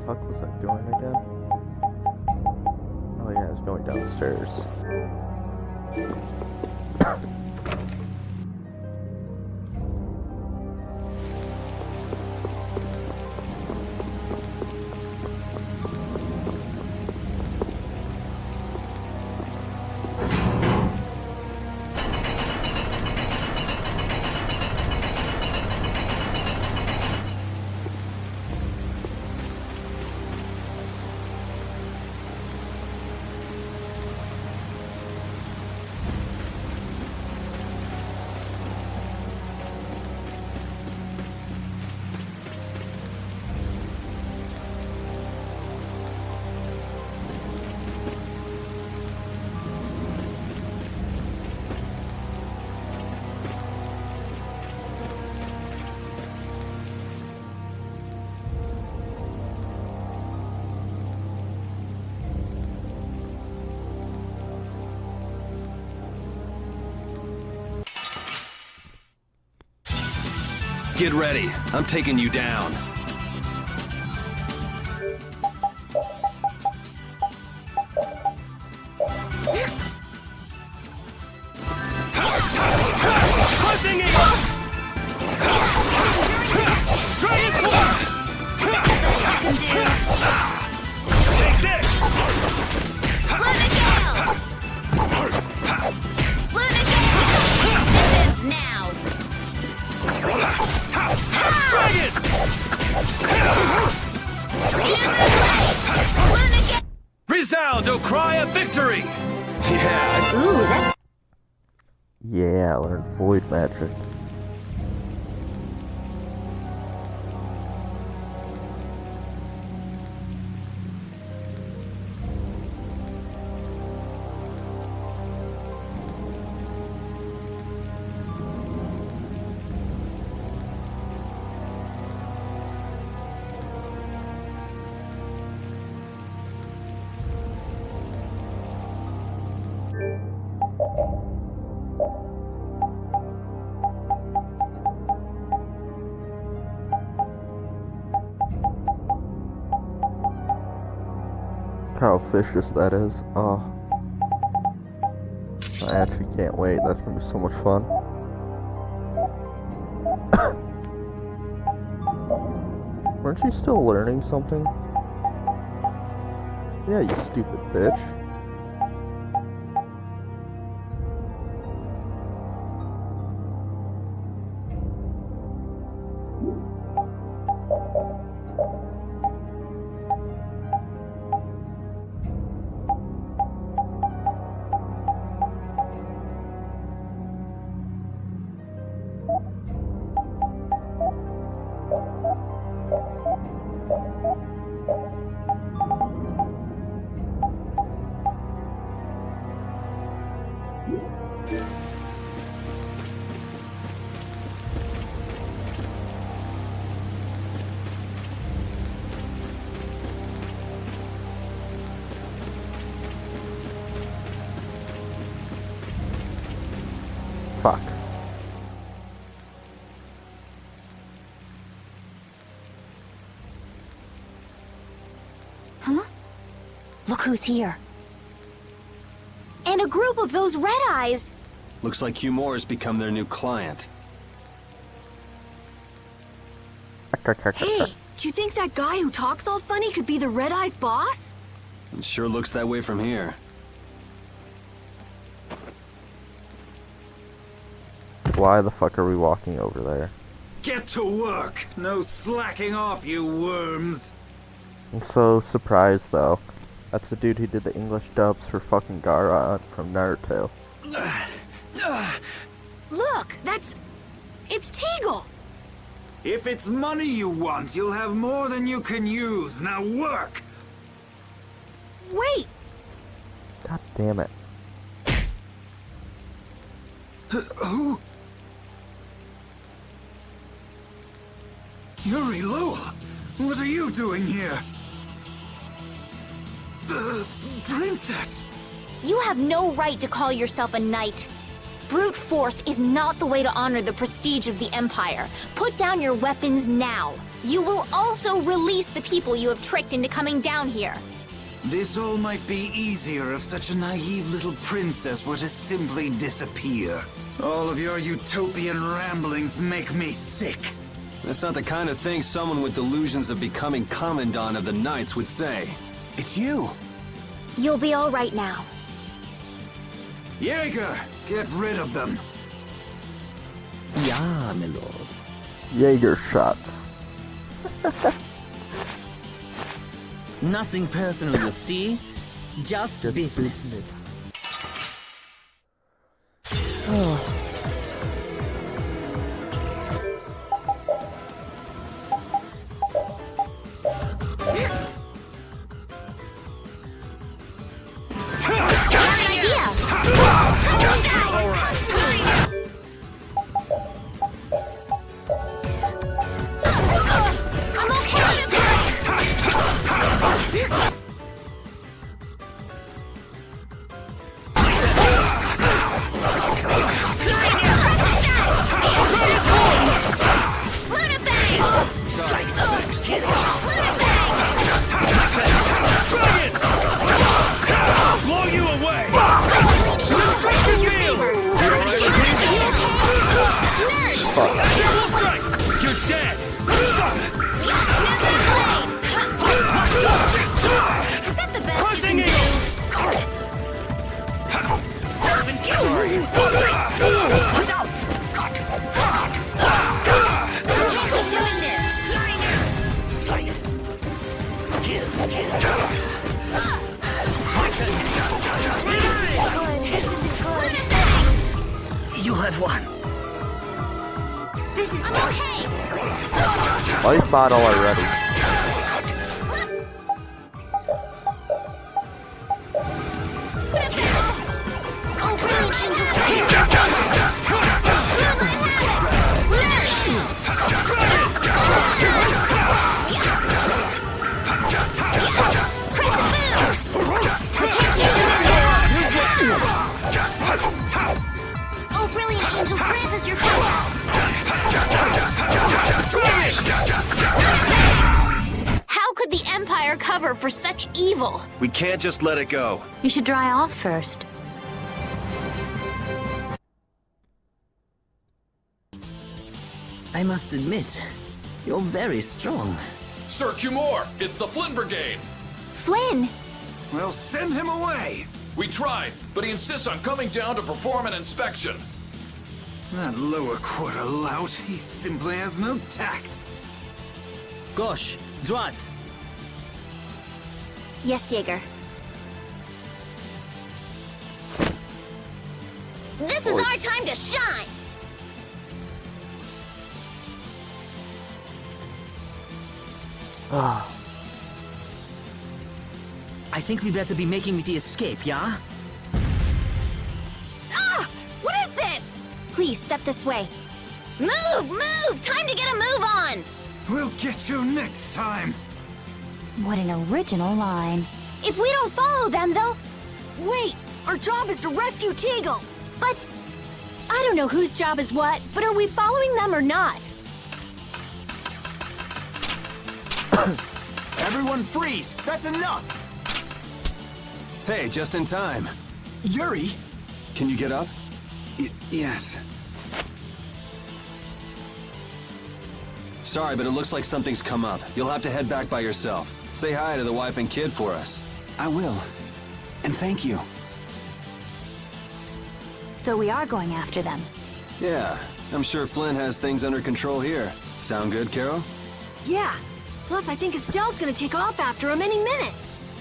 fuck was I doing again? Oh yeah, I was going downstairs. Get ready. I'm taking you down. Crushing it! Dragon Swarm! Take this! This ends now! Dragon! Resound, O cry of victory! Yeah. Ooh, that's... Yeah, I learned void magic. How vicious that is. Oh. I actually can't wait. That's gonna be so much fun. Weren't you still learning something? Yeah, you stupid bitch. Fuck. Huh? Look who's here. And a group of those red eyes. Looks like Hugh Moore's become their new client. Hey, do you think that guy who talks all funny could be the Red Eye's boss? It sure looks that way from here. Why the fuck are we walking over there? Get to work! No slacking off, you worms! I'm so surprised though. That's the dude who did the English dubs for fucking Gaara from Naruto. Look, it's Teagle! If it's money you want, you'll have more than you can use. Now work! Wait! God damn it. Who? Yuri Lowell? What are you doing here? Princess! You have no right to call yourself a knight. Brute force is not the way to honor the prestige of the Empire. Put down your weapons now. You will also release the people you have tricked into coming down here. This all might be easier if such a naive little princess were to simply disappear. All of your utopian ramblings make me sick. That's not the kind of thing someone with delusions of becoming Commandant of the Knights would say. It's you! You'll be all right now. Jaeger! Get rid of them! Ja, my lord. Jaeger shots. Nothing personal, you see? Just business. Blow you away! You're dead! Shot! Is that the best Crushing you eagle! can do? Watch out! Doing this. Slice. Kill. This isn't good. You have won. This is okay. Life bottle already. Oh, really, Angel? Oh, brilliant angels, grant us your power! How could the Empire cover for such evil? We can't just let it go. You should dry off first. I must admit, you're very strong. Sir Cumore, it's the Flynn Brigade. Flynn! Well, send him away! We tried, but he insists on coming down to perform an inspection. That lower quarter lout, he simply has no tact. Gosh, droite. Yes, Jaeger. This is our time to shine! I think we better be making the escape, yeah? Ah! What is this? Please, step this way. Move! Move! Time to get a move on! We'll get you next time! What an original line. If we don't follow them, they'll... Wait! Our job is to rescue Teagle! But... I don't know whose job is what, but are we following them or not? Everyone freeze! That's enough! Hey, just in time. Yuri? Can you get up? Yes. Sorry, but it looks like something's come up. You'll have to head back by yourself. Say hi to the wife and kid for us. I will. And thank you. So we are going after them. Yeah, I'm sure Flynn has things under control here. Sound good, Carol? Yeah. Plus, I think Estelle's gonna take off after him any minute.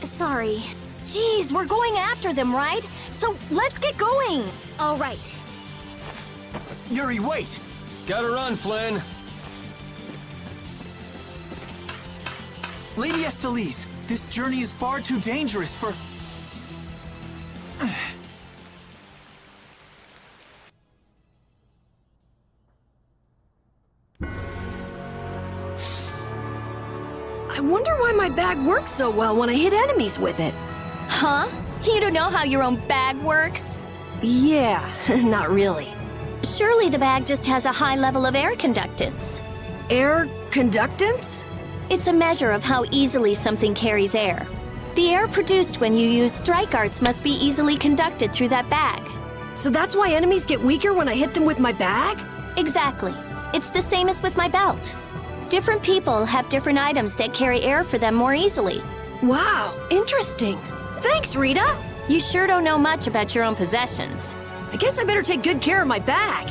Sorry. Jeez, we're going after them, right? So let's get going. All right. Yuri, wait! Gotta run, Flynn! Lady Estellise, this journey is far too dangerous for... I wonder why my bag works so well when I hit enemies with it. Huh? You don't know how your own bag works? Yeah, not really. Surely the bag just has a high level of air conductance. Air conductance? It's a measure of how easily something carries air. The air produced when you use strike arts must be easily conducted through that bag. So that's why enemies get weaker when I hit them with my bag? Exactly. It's the same as with my belt. Different people have different items that carry air for them more easily. Wow, interesting. Thanks, Rita. You sure don't know much about your own possessions. I guess I better take good care of my bag.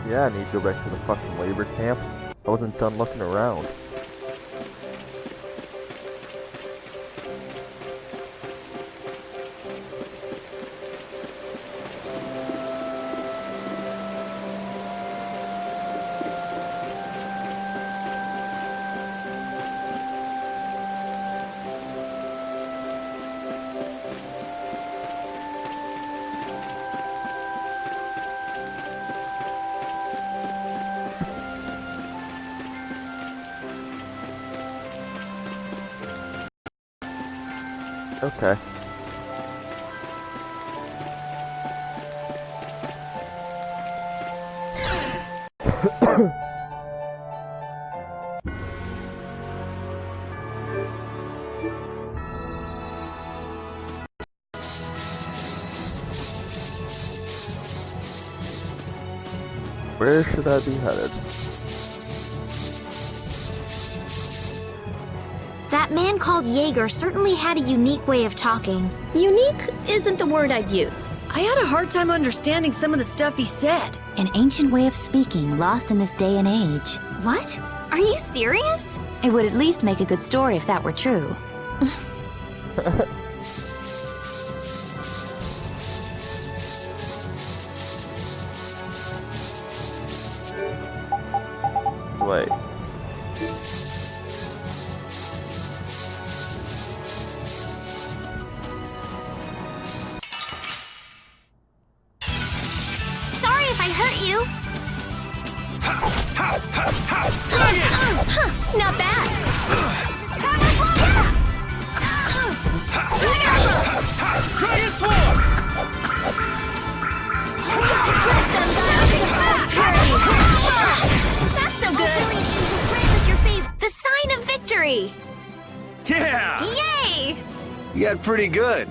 Yeah, I need to go back to the fucking labor camp. I wasn't done looking around. Okay. Where should I be headed? That man called Jaeger certainly had a unique way of talking. Unique isn't the word I'd use. I had a hard time understanding some of the stuff he said. An ancient way of speaking lost in this day and age. What? Are you serious? It would at least make a good story if that were true. Wait. Sorry if I hurt you. Not bad. Dragon Swarm! That's no good. Just grant us your favor. The sign of victory. Yeah! Yay! You got pretty good.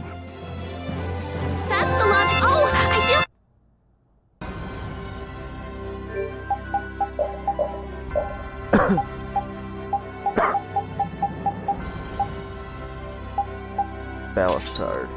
That's the logic. Oh, I feel. Balance card.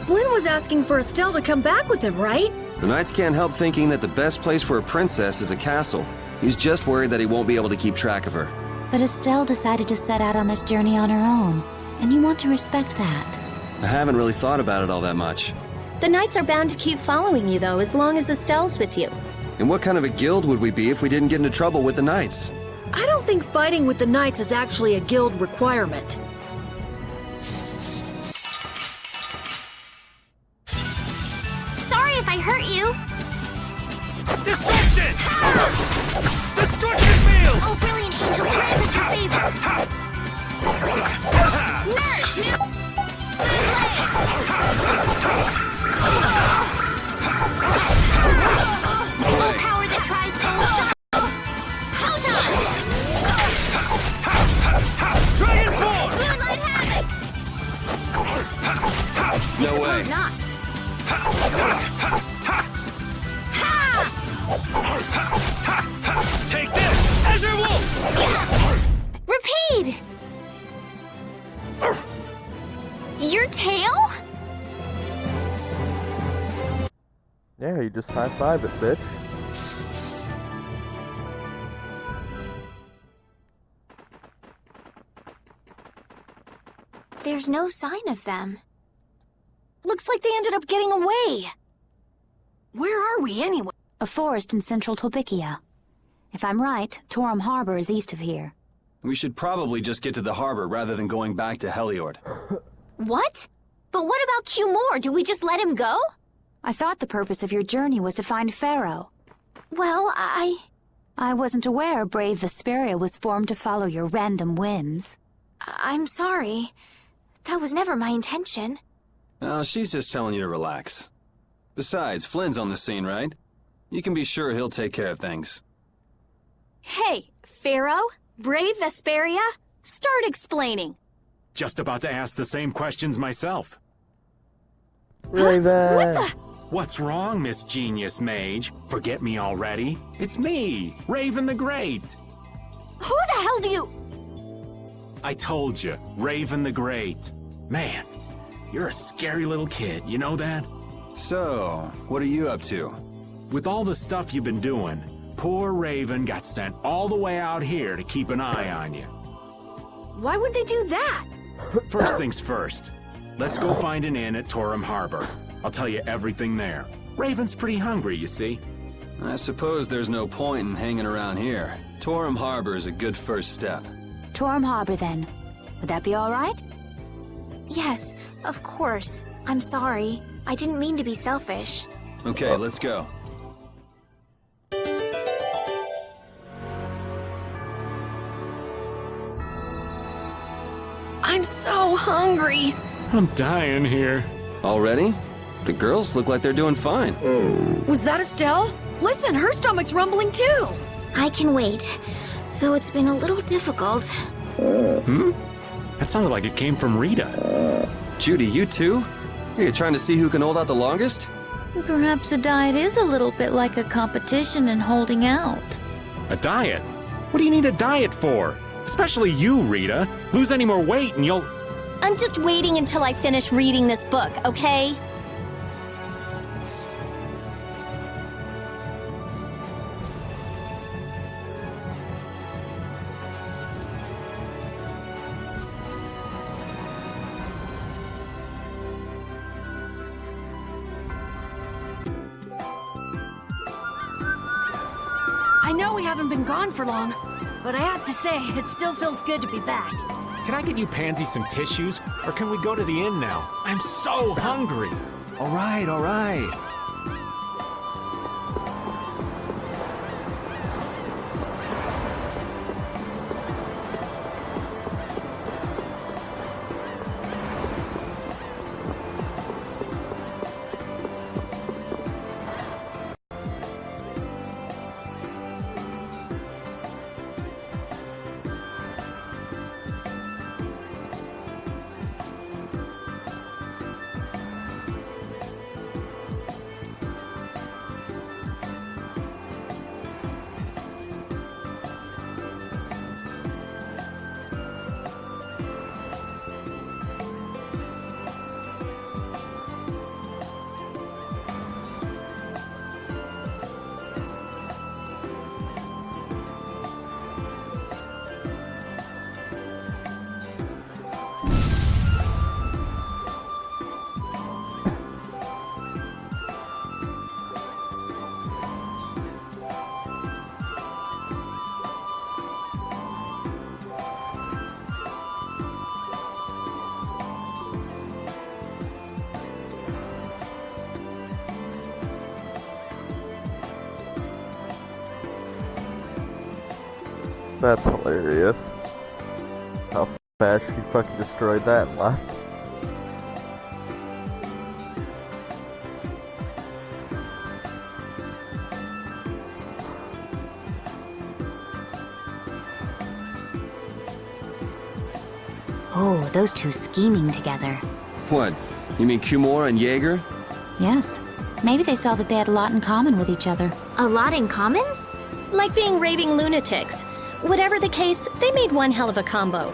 Flynn was asking for Estelle to come back with him, right? The Knights can't help thinking that the best place for a princess is a castle. He's just worried that he won't be able to keep track of her. But Estelle decided to set out on this journey on her own, and you want to respect that. I haven't really thought about it all that much. The Knights are bound to keep following you, though, as long as Estelle's with you. And what kind of a guild would we be if we didn't get into trouble with the Knights? I don't think fighting with the Knights is actually a guild requirement. Sorry if I hurt you. Destruction! Destruction field! Oh, brilliant angels, grant us your favor. Nurse! Soul power that tries soul shot. How's Dragon Swarm! Moonlight havoc! I No way. suppose not. Take this! Azure Wolf! Repeat! Your tail? Yeah, you just high-five it, bitch. There's no sign of them. Looks like they ended up getting away. Where are we anyway? A forest in central Tolbikia. If I'm right, Torum Harbor is east of here. We should probably just get to the harbor rather than going back to Heliord. What? But what about Q-More? Do we just let him go? I thought the purpose of your journey was to find Pharaoh. Well, I wasn't aware brave Vesperia was formed to follow your random whims. I'm sorry. That was never my intention. Oh, she's just telling you to relax. Besides, Flynn's on the scene, right? You can be sure he'll take care of things. Hey, Pharaoh? Brave Vesperia? Start explaining. Just about to ask the same questions myself. Raven! What the? What's wrong, Miss Genius Mage? Forget me already? It's me, Raven the Great. Who the hell do you... I told you, Raven the Great. Man, you're a scary little kid, you know that? So, what are you up to? With all the stuff you've been doing, poor Raven got sent all the way out here to keep an eye on you. Why would they do that? First things first, let's go find an inn at Torum Harbor. I'll tell you everything there. Raven's pretty hungry, you see. I suppose there's no point in hanging around here. Torum Harbor is a good first step. Torum Harbor, then. Would that be all right? Yes, of course. I'm sorry. I didn't mean to be selfish. Okay, let's go. I'm so hungry. I'm dying here. Already? The girls look like they're doing fine. Was that Estelle? Listen, her stomach's rumbling too. I can wait, though it's been a little difficult. That sounded like it came from Rita. Judy, you too? Are you trying to see who can hold out the longest? Perhaps a diet is a little bit like a competition in holding out. A diet? What do you need a diet for? Especially you, Rita. Lose any more weight and you'll... I'm just waiting until I finish reading this book, okay? I know we haven't been gone for long, but I have to say, it still feels good to be back. Can I get you Pansy some tissues? Or can we go to the inn now? I'm so hungry. All right, all right. That's hilarious. How fast she fucking destroyed that and left. Oh, those two scheming together. What? You mean Q-More and Jaeger? Yes. Maybe they saw that they had a lot in common with each other. A lot in common? Like being raving lunatics. Whatever the case, they made one hell of a combo.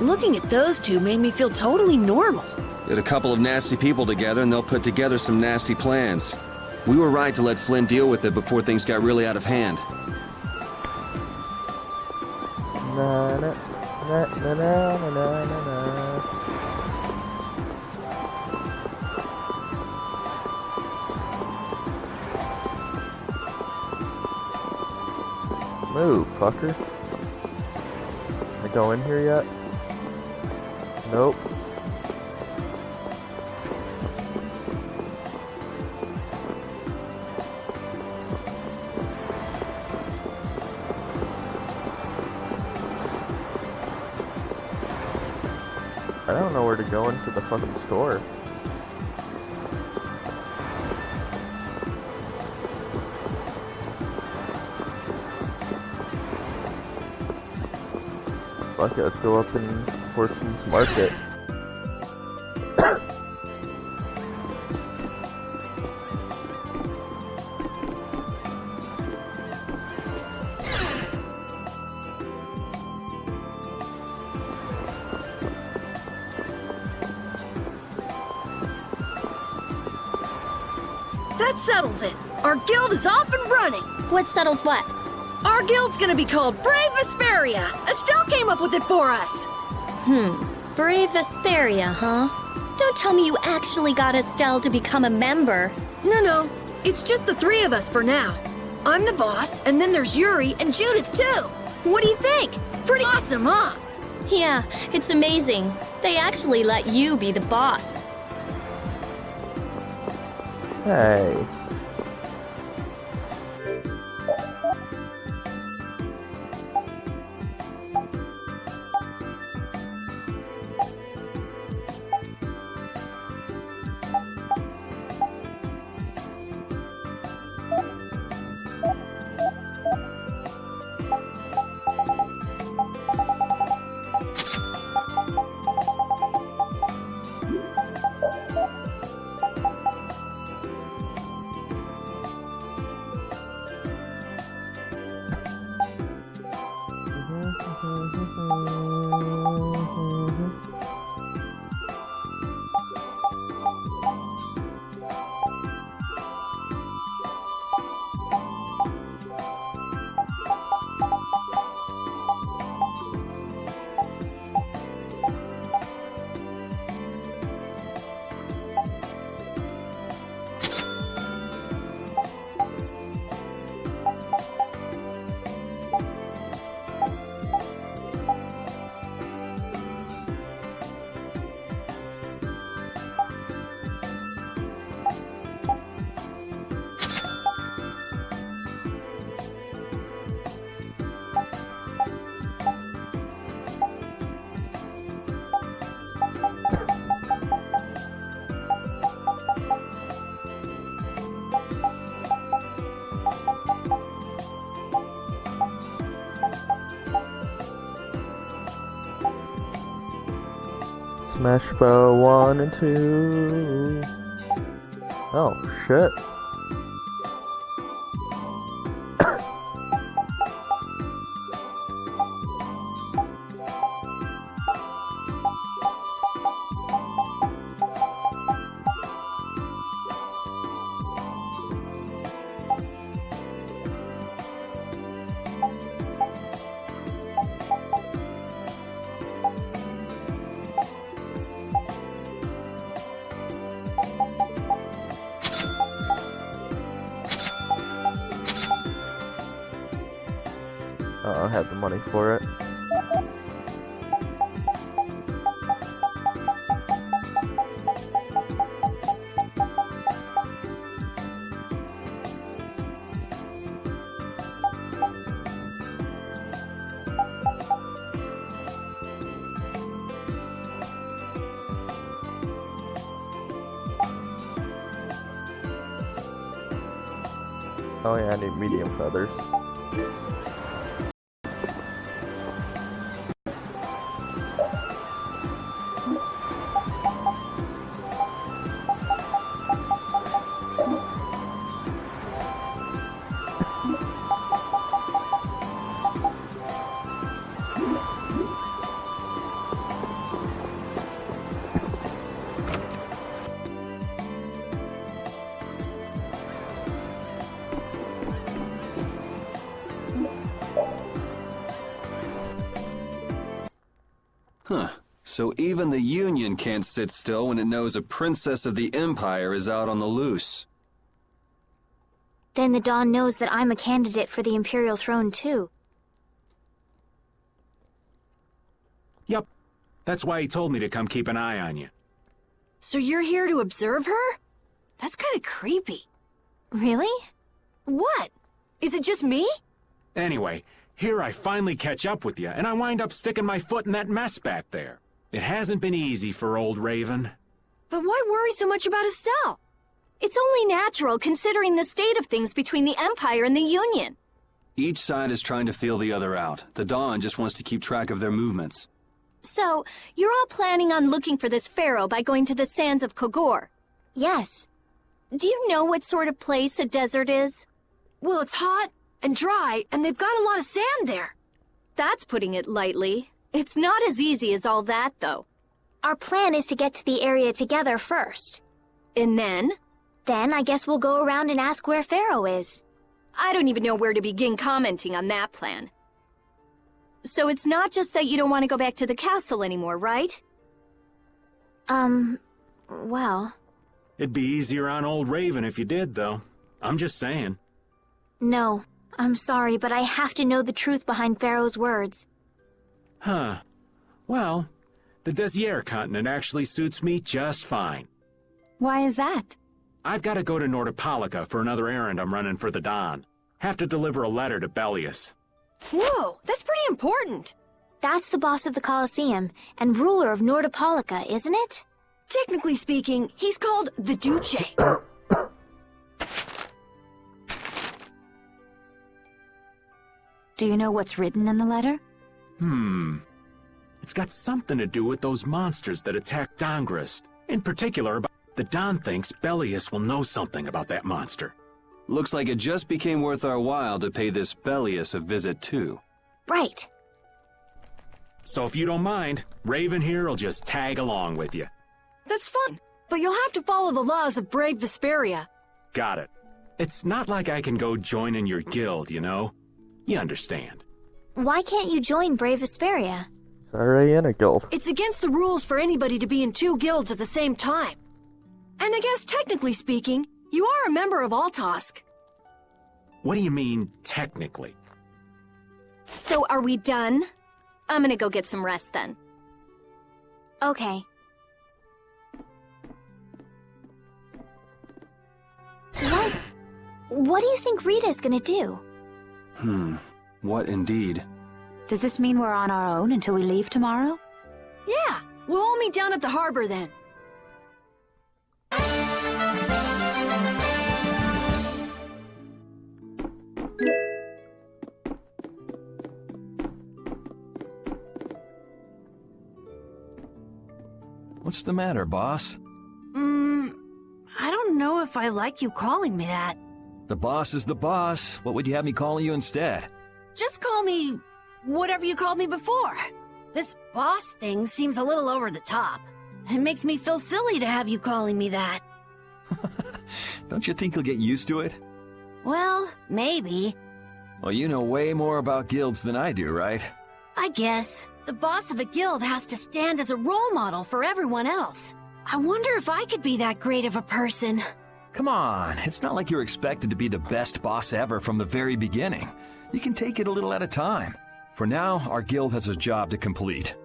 Looking at those two made me feel totally normal. Get a couple of nasty people together and they'll put together some nasty plans. We were right to let Flynn deal with it before things got really out of hand. Na na na na na na na na. Move, fucker. I go in here yet? Nope. I don't know where to go into the fucking store. Fuck it, let's go up in Horson's Market. That settles it. Our guild is off and running. What settles what? Our guild's gonna be called Brave Vesperia. Estelle came up with it for us. Brave Vesperia, huh? Don't tell me you actually got Estelle to become a member. No. It's just the three of us for now. I'm the boss, and then there's Yuri and Judith, too. What do you think? Pretty awesome, huh? Yeah, it's amazing. They actually let you be the boss. Hey. Smash Bow 1 and 2. Oh, shit. I don't have the money for it. Oh yeah, I need medium feathers. Huh. So even the Union can't sit still when it knows a princess of the Empire is out on the loose. Then the Dawn knows that I'm a candidate for the Imperial throne, too. That's why he told me to come keep an eye on you. So you're here to observe her? That's kind of creepy. Really? What? Is it just me? Anyway, here I finally catch up with you, and I wind up sticking my foot in that mess back there. It hasn't been easy for old Raven. But why worry so much about Estelle? It's only natural considering the state of things between the Empire and the Union. Each side is trying to feel the other out. The Dawn just wants to keep track of their movements. So, you're all planning on looking for this pharaoh by going to the sands of Kogor? Yes. Do you know what sort of place a desert is? Well, it's hot and dry, and they've got a lot of sand there. That's putting it lightly. It's not as easy as all that, though. Our plan is to get to the area together first. And then? Then I guess we'll go around and ask where Pharaoh is. I don't even know where to begin commenting on that plan. So it's not just that you don't want to go back to the castle anymore, right? Well... It'd be easier on old Raven if you did, though. I'm just saying. No, I'm sorry, but I have to know the truth behind Pharaoh's words. Huh. Well, the Desier continent actually suits me just fine. Why is that? I've got to go to Nordopolica for another errand I'm running for the Don. Have to deliver a letter to Bellius. Whoa, that's pretty important. That's the boss of the Colosseum and ruler of Nordopolica, isn't it? Technically speaking, he's called the Duce. Do you know what's written in the letter? It's got something to do with those monsters that attacked Dongrist. In particular, the Don thinks Bellius will know something about that monster. Looks like it just became worth our while to pay this Bellius a visit too. Right. So if you don't mind, Raven here will just tag along with you. That's fine, but you'll have to follow the laws of brave Vesperia. Got it. It's not like I can go join in your guild, you know? You understand. Why can't you join Brave Vesperia? It's already in a guild. It's against the rules for anybody to be in two guilds at the same time. And I guess technically speaking, you are a member of Altosk. What do you mean, technically? So are we done? I'm gonna go get some rest then. Okay. What do you think Rita's gonna do? What indeed? Does this mean we're on our own until we leave tomorrow? Yeah, we'll all meet down at the harbor then. What's the matter, boss? I don't know if I like you calling me that. The boss is the boss. What would you have me calling you instead? Just call me whatever you called me before. This boss thing seems a little over the top. It makes me feel silly to have you calling me that. Don't you think you'll get used to it? Well, maybe. Well, you know way more about guilds than I do, right? I guess. The boss of a guild has to stand as a role model for everyone else. I wonder if I could be that great of a person. Come on, it's not like you're expected to be the best boss ever from the very beginning. You can take it a little at a time. For now, our guild has a job to complete.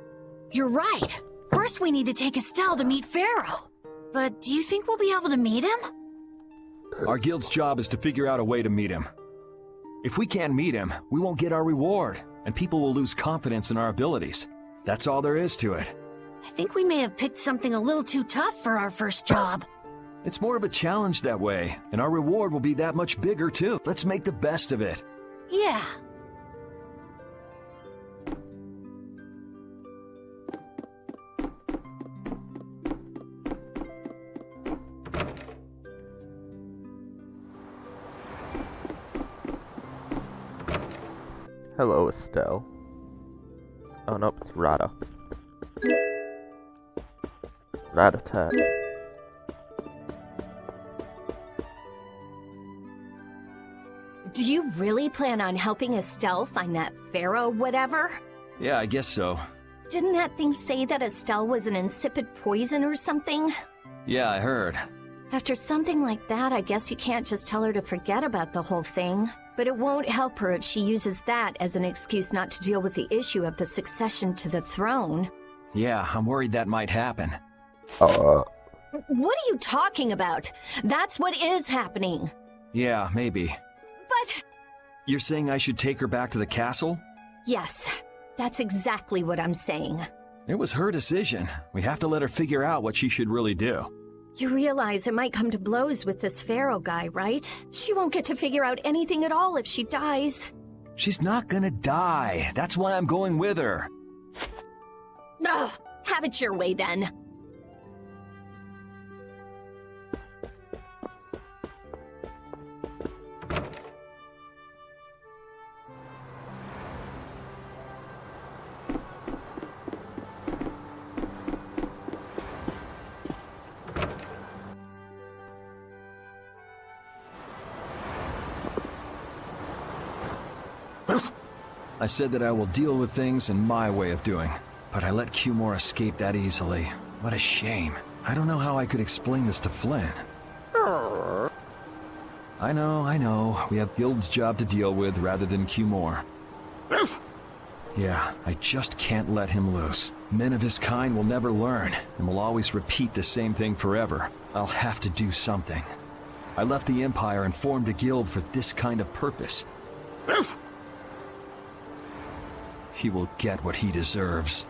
You're right. First we need to take Estelle to meet Pharaoh. But do you think we'll be able to meet him? Our guild's job is to figure out a way to meet him. If we can't meet him, we won't get our reward, and people will lose confidence in our abilities. That's all there is to it. I think we may have picked something a little too tough for our first job. It's more of a challenge that way, and our reward will be that much bigger too. Let's make the best of it. Yeah. Hello, Estelle. Oh, nope, it's Rada. Rat-a-tat. Do you really plan on helping Estelle find that pharaoh whatever? Yeah, I guess so. Didn't that thing say that Estelle was an insipid poison or something? Yeah, I heard. After something like that, I guess you can't just tell her to forget about the whole thing. But it won't help her if she uses that as an excuse not to deal with the issue of the succession to the throne. Yeah, I'm worried that might happen. What are you talking about? That's what is happening. Yeah, maybe. But... You're saying I should take her back to the castle? Yes, that's exactly what I'm saying. It was her decision. We have to let her figure out what she should really do. You realize it might come to blows with this Pharaoh guy, right? She won't get to figure out anything at all if she dies. She's not gonna die. That's why I'm going with her. Ugh, have it your way then. I said that I will deal with things in my way of doing, but I let Cumore escape that easily. What a shame. I don't know how I could explain this to Flynn. I know. We have Guild's job to deal with rather than Cumore. Yeah, I just can't let him loose. Men of his kind will never learn, and will always repeat the same thing forever. I'll have to do something. I left the Empire and formed a guild for this kind of purpose. He will get what he deserves.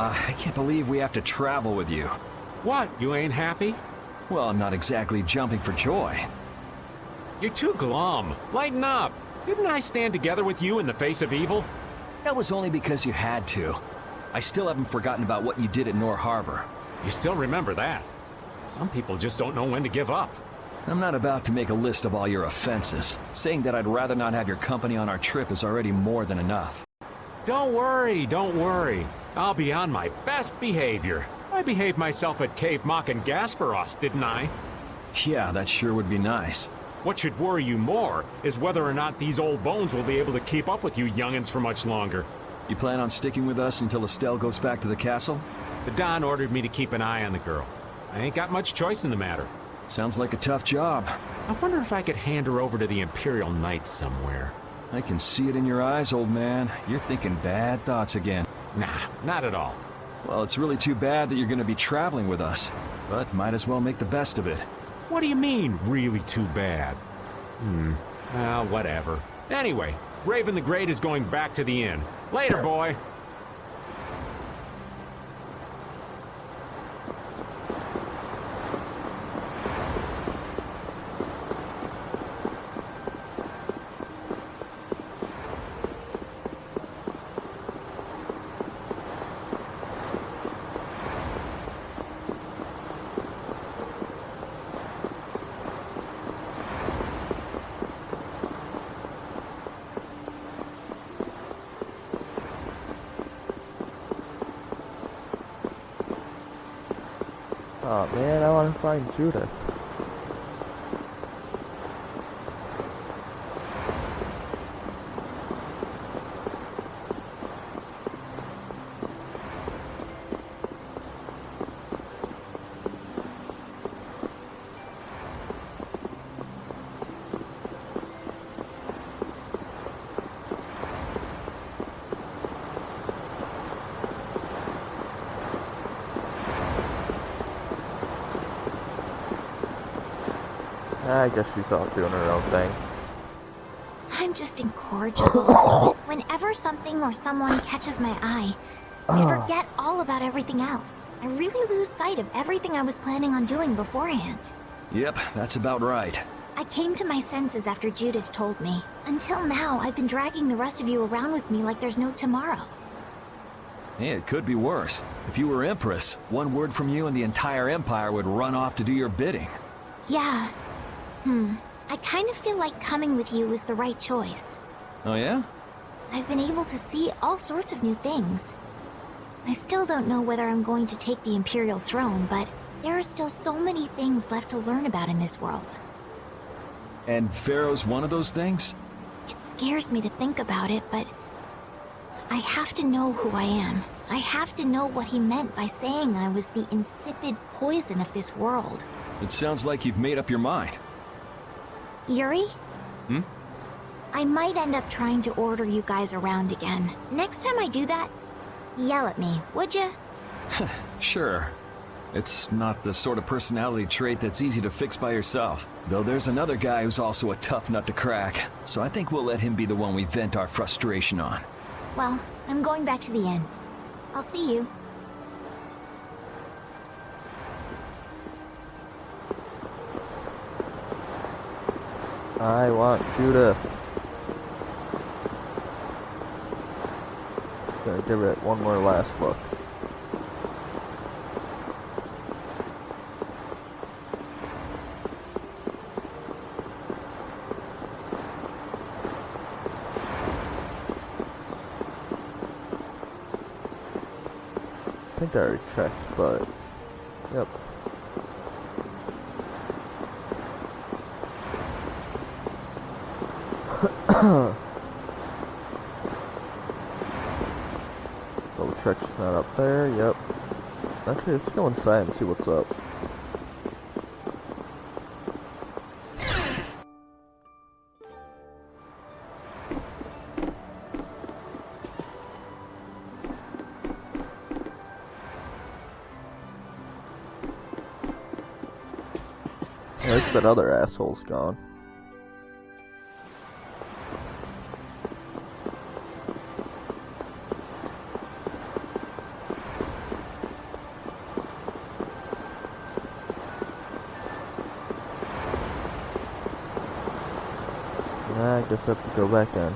I can't believe we have to travel with you. What, you ain't happy? Well, I'm not exactly jumping for joy. You're too glum. Lighten up. Didn't I stand together with you in the face of evil? That was only because you had to. I still haven't forgotten about what you did at Nor Harbor. You still remember that. Some people just don't know when to give up. I'm not about to make a list of all your offenses. Saying that I'd rather not have your company on our trip is already more than enough. Don't worry. I'll be on my best behavior. I behaved myself at Cave Mock and Gasperos, didn't I? Yeah, that sure would be nice. What should worry you more is whether or not these old bones will be able to keep up with you youngins for much longer. You plan on sticking with us until Estelle goes back to the castle? The Don ordered me to keep an eye on the girl. I ain't got much choice in the matter. Sounds like a tough job. I wonder if I could hand her over to the Imperial Knights somewhere. I can see it in your eyes, old man. You're thinking bad thoughts again. Nah, not at all. Well, it's really too bad that you're going to be traveling with us. But might as well make the best of it. What do you mean, really too bad? Well, whatever. Anyway, Raven the Great is going back to the inn. Later, boy. Oh man, I want to find Judith. I guess she's all doing her own thing. I'm just incorrigible. Whenever something or someone catches my eye, I forget all about everything else. I really lose sight of everything I was planning on doing beforehand. Yep, that's about right. I came to my senses after Judith told me. Until now, I've been dragging the rest of you around with me like there's no tomorrow. Hey, it could be worse. If you were Empress, one word from you and the entire Empire would run off to do your bidding. Yeah. I kind of feel like coming with you was the right choice. Oh yeah? I've been able to see all sorts of new things. I still don't know whether I'm going to take the Imperial throne, but there are still so many things left to learn about in this world. And Pharaoh's one of those things? It scares me to think about it, but I have to know who I am. I have to know what he meant by saying I was the insipid poison of this world. It sounds like you've made up your mind. Yuri? Hmm? I might end up trying to order you guys around again. Next time I do that, yell at me, would you? Sure. It's not the sort of personality trait that's easy to fix by yourself. Though there's another guy who's also a tough nut to crack, so I think we'll let him be the one we vent our frustration on. Well, I'm going back to the inn. I'll see you. I want Judith. Gonna give it one more last look. I think I already checked, but yep. Double check it's not up there, yep. Actually, let's go inside and see what's up. At least that other asshole's gone. I guess I have to go back in.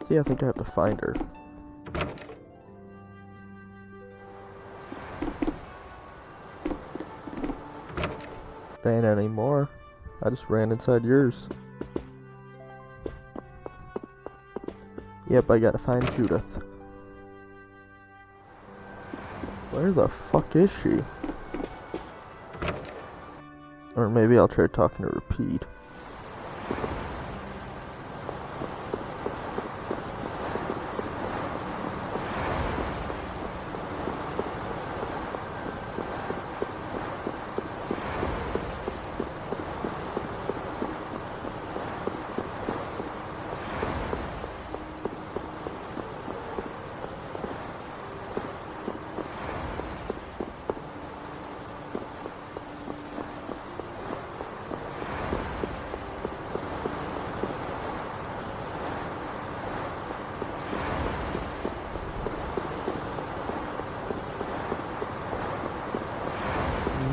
See, I think I have to find her. Ran anymore. I just ran inside yours. Yep, I gotta find Judith. Where the fuck is she? Or maybe I'll try talking to Repeat.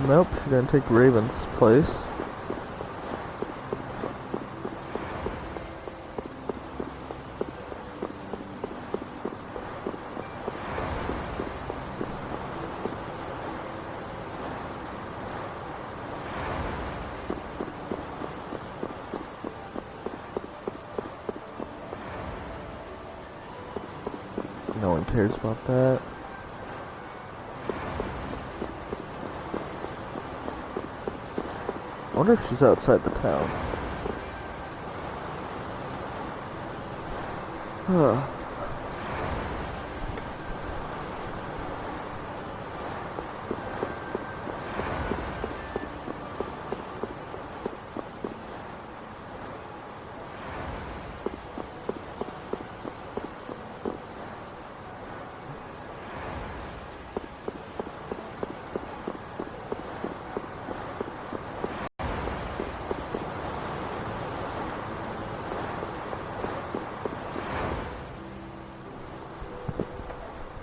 Nope, she's gonna take Raven's place. No one cares about that. I wonder if she's outside the town.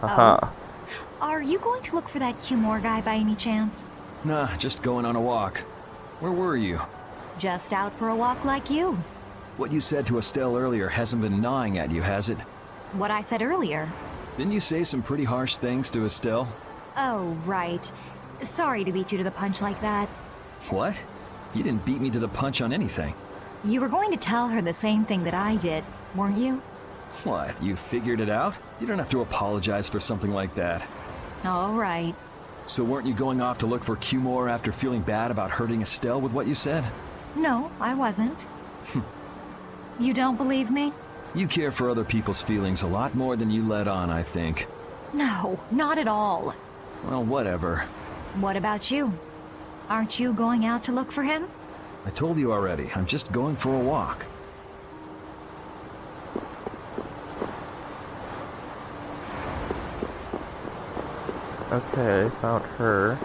Haha. Are you going to look for that Cumore guy by any chance? Nah, just going on a walk. Where were you? Just out for a walk like you. What you said to Estelle earlier hasn't been gnawing at you, has it? What I said earlier. Didn't you say some pretty harsh things to Estelle? Oh, right. Sorry to beat you to the punch like that. What? You didn't beat me to the punch on anything. You were going to tell her the same thing that I did, weren't you? What, you figured it out? You don't have to apologize for something like that. All right. So weren't you going off to look for Cumore after feeling bad about hurting Estelle with what you said? No, I wasn't. You don't believe me? You care for other people's feelings a lot more than you let on, I think. No, not at all. Well, whatever. What about you? Aren't you going out to look for him? I told you already, I'm just going for a walk. Okay, found her.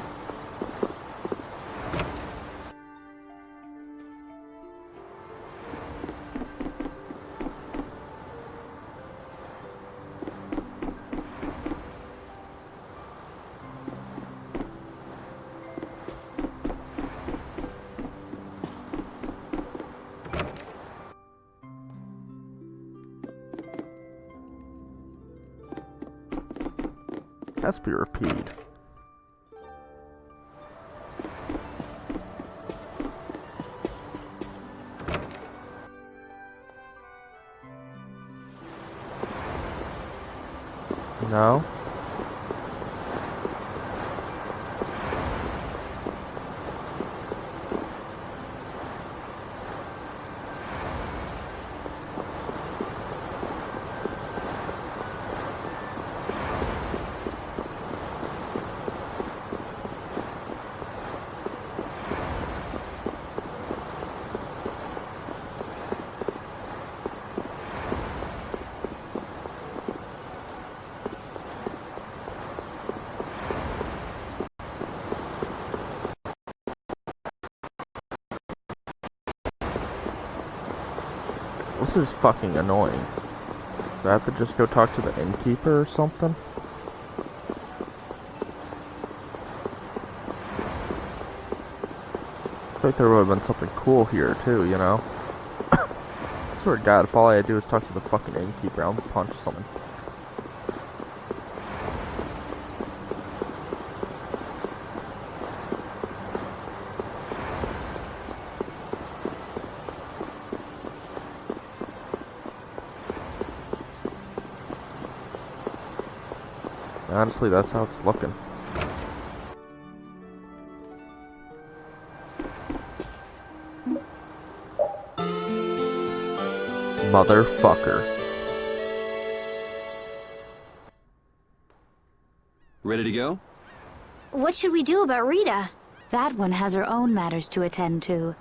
Has to be repeat. No. This is fucking annoying. Do I have to just go talk to the innkeeper or something? I think there would have been something cool here too, you know? I swear to God, if all I had to do is talk to the fucking innkeeper, I'll punch someone. Honestly, that's how it's looking. Motherfucker. Ready to go? What should we do about Rita? That one has her own matters to attend to.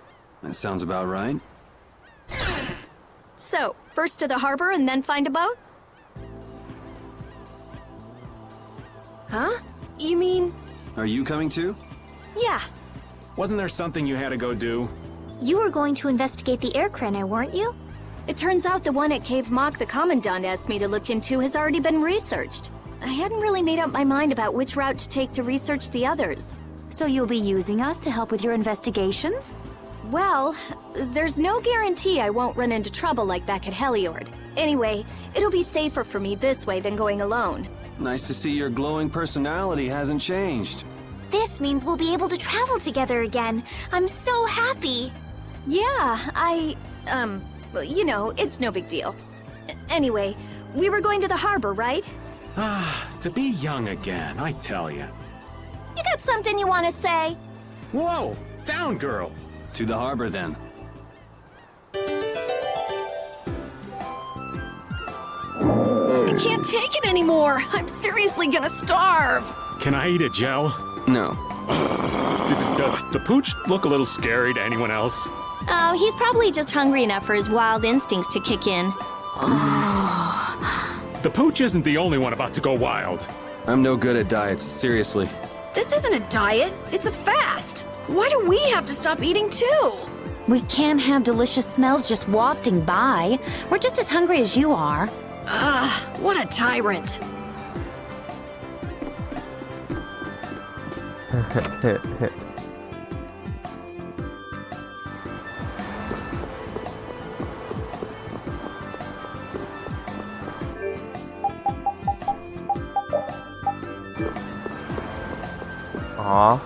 That sounds about right. So, first to the harbor and then find a boat? Huh? You mean... Are you coming too? Yeah. Wasn't there something you had to go do? You were going to investigate the air craner, weren't you? It turns out the one at Cave Mock the Commandant asked me to look into has already been researched. I hadn't really made up my mind about which route to take to research the others. So you'll be using us to help with your investigations? Well, there's no guarantee I won't run into trouble like back at Heliord. Anyway, it'll be safer for me this way than going alone. Nice to see your glowing personality hasn't changed. This means we'll be able to travel together again. I'm so happy. Yeah, well, you know, it's no big deal. Anyway, we were going to the harbor, right? To be young again, I tell you. You got something you want to say? Whoa! Down, girl! To the harbor, then. I can't take it anymore. I'm seriously gonna starve. Can I eat a gel? No. Does the pooch look a little scary to anyone else? Oh, he's probably just hungry enough for his wild instincts to kick in. The pooch isn't the only one about to go wild. I'm no good at diets, seriously. This isn't a diet, it's a fast. Why do we have to stop eating too? We can't have delicious smells just wafting by. We're just as hungry as you are. What a tyrant. Aw,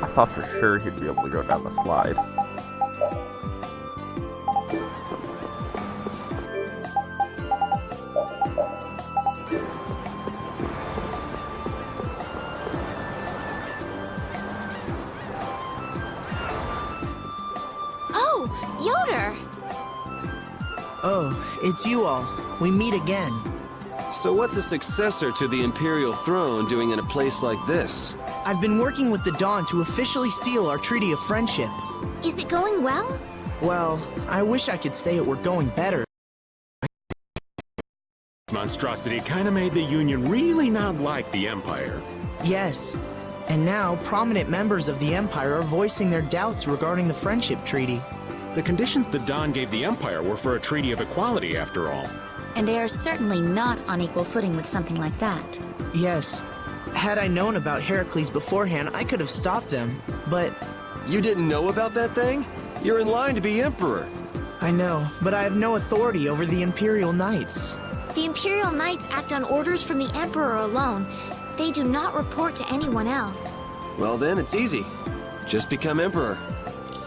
I thought for sure he'd be able to go down the slide. Oh, Yoder! Oh, it's you all. We meet again. So what's a successor to the Imperial throne doing in a place like this? I've been working with the Dawn to officially seal our Treaty of Friendship. Is it going well? Well, I wish I could say it were going better. Monstrosity kinda made the Union really not like the Empire. Yes. And now, prominent members of the Empire are voicing their doubts regarding the Friendship Treaty. The conditions the Dawn gave the Empire were for a treaty of equality, after all. And they are certainly not on equal footing with something like that. Yes. Had I known about Heracles beforehand, I could have stopped them, but... You didn't know about that thing? You're in line to be Emperor. I know, but I have no authority over the Imperial Knights. The Imperial Knights act on orders from the Emperor alone. They do not report to anyone else. Well then, it's easy. Just become Emperor.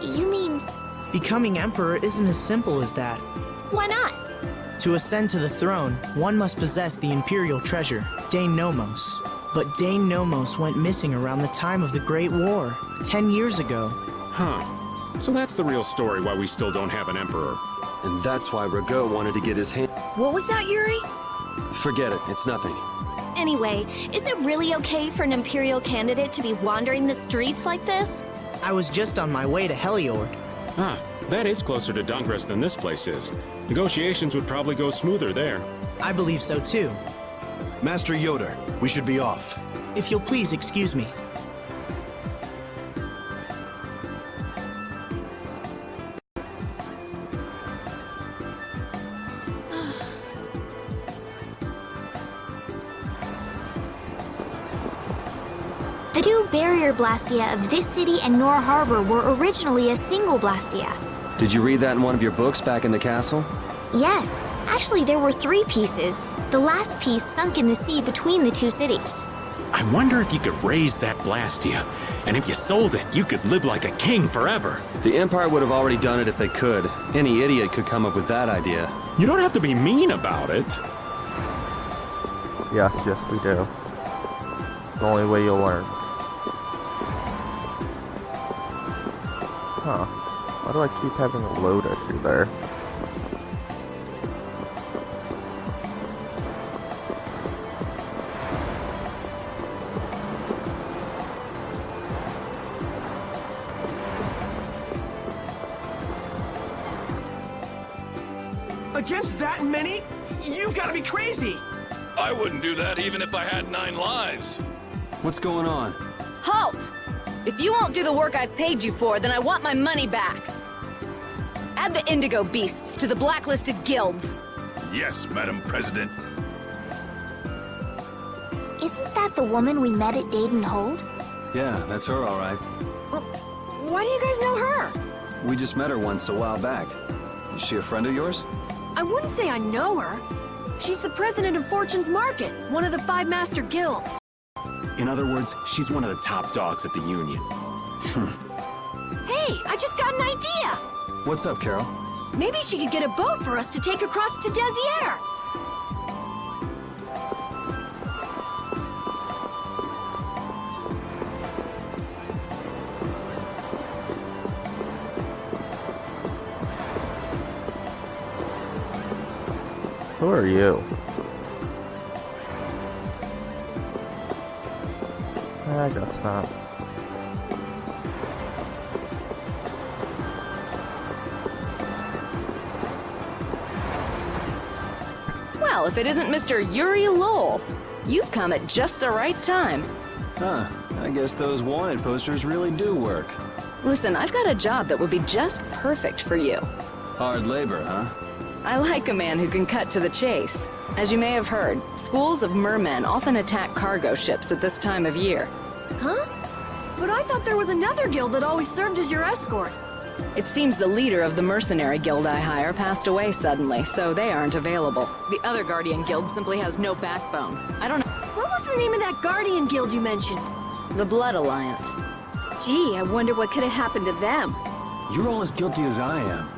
You mean... Becoming Emperor isn't as simple as that. Why not? To ascend to the throne, one must possess the Imperial treasure, Dane Nomos. But Dane Nomos went missing around the time of the Great War, 10 years ago. Huh. So that's the real story why we still don't have an Emperor. And that's why Rago wanted to get his hand... What was that, Yuri? Forget it, it's nothing. Anyway, is it really okay for an Imperial candidate to be wandering the streets like this? I was just on my way to Heliord. Ah, that is closer to Dungress than this place is. Negotiations would probably go smoother there. I believe so too. Master Yoder, we should be off. If you'll please excuse me. The two barrier blastia of this city and Nor Harbor were originally a single blastia. Did you read that in one of your books back in the castle? Yes, actually there were 3 pieces. The last piece sunk in the sea between the 2 cities. I wonder if you could raise that Blastia. And if you sold it, you could live like a king forever. The Empire would have already done it if they could. Any idiot could come up with that idea. You don't have to be mean about it. Yes, we do. The only way you'll learn. Huh. Why do I keep having a load issue there? Against that many? You've got to be crazy! I wouldn't do that even if I had 9 lives. What's going on? Halt! If you won't do the work I've paid you for, then I want my money back. Add the Indigo Beasts to the blacklisted guilds. Yes, Madam President. Isn't that the woman we met at Dayton Hold? Yeah, that's her, all right. Why do you guys know her? We just met her once a while back. Is she a friend of yours? I wouldn't say I know her. She's the president of Fortune's Market, one of the 5 master guilds. In other words, she's one of the top dogs at the Union. Hey, I just got an idea! What's up, Carol? Maybe she could get a boat for us to take across to Desier. Who are you? I guess not. Well, if it isn't Mr. Yuri Lowell, you've come at just the right time. Huh. I guess those wanted posters really do work. Listen, I've got a job that would be just perfect for you. Hard labor, huh? I like a man who can cut to the chase. As you may have heard, schools of mermen often attack cargo ships at this time of year. Huh? But I thought there was another guild that always served as your escort. It seems the leader of the mercenary guild I hire passed away suddenly, so they aren't available. The other Guardian guild simply has no backbone. I don't know. What was the name of that Guardian guild you mentioned? The Blood Alliance. Gee, I wonder what could have happened to them. You're all as guilty as I am.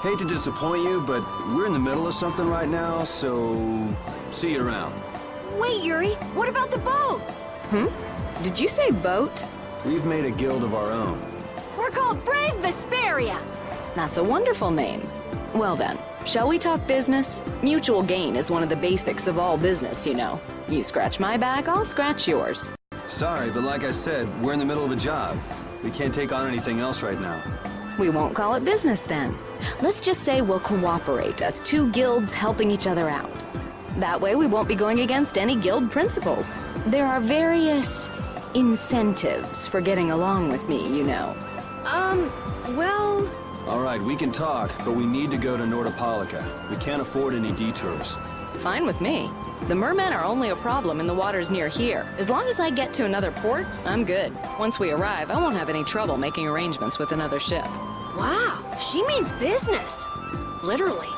Hate to disappoint you, but we're in the middle of something right now, so see you around. Wait, Yuri, what about the boat? Did you say boat? We've made a guild of our own. We're called Brave Vesperia. That's a wonderful name. Well then, shall we talk business? Mutual gain is one of the basics of all business, you know. You scratch my back, I'll scratch yours. Sorry, but like I said, we're in the middle of a job. We can't take on anything else right now. We won't call it business then. Let's just say we'll cooperate as two guilds helping each other out. That way we won't be going against any guild principles. There are various incentives for getting along with me, you know. Well... All right, we can talk, but we need to go to Nordopolica. We can't afford any detours. Fine with me. The mermen are only a problem in the waters near here. As long as I get to another port, I'm good. Once we arrive, I won't have any trouble making arrangements with another ship. Wow, she means business. Literally.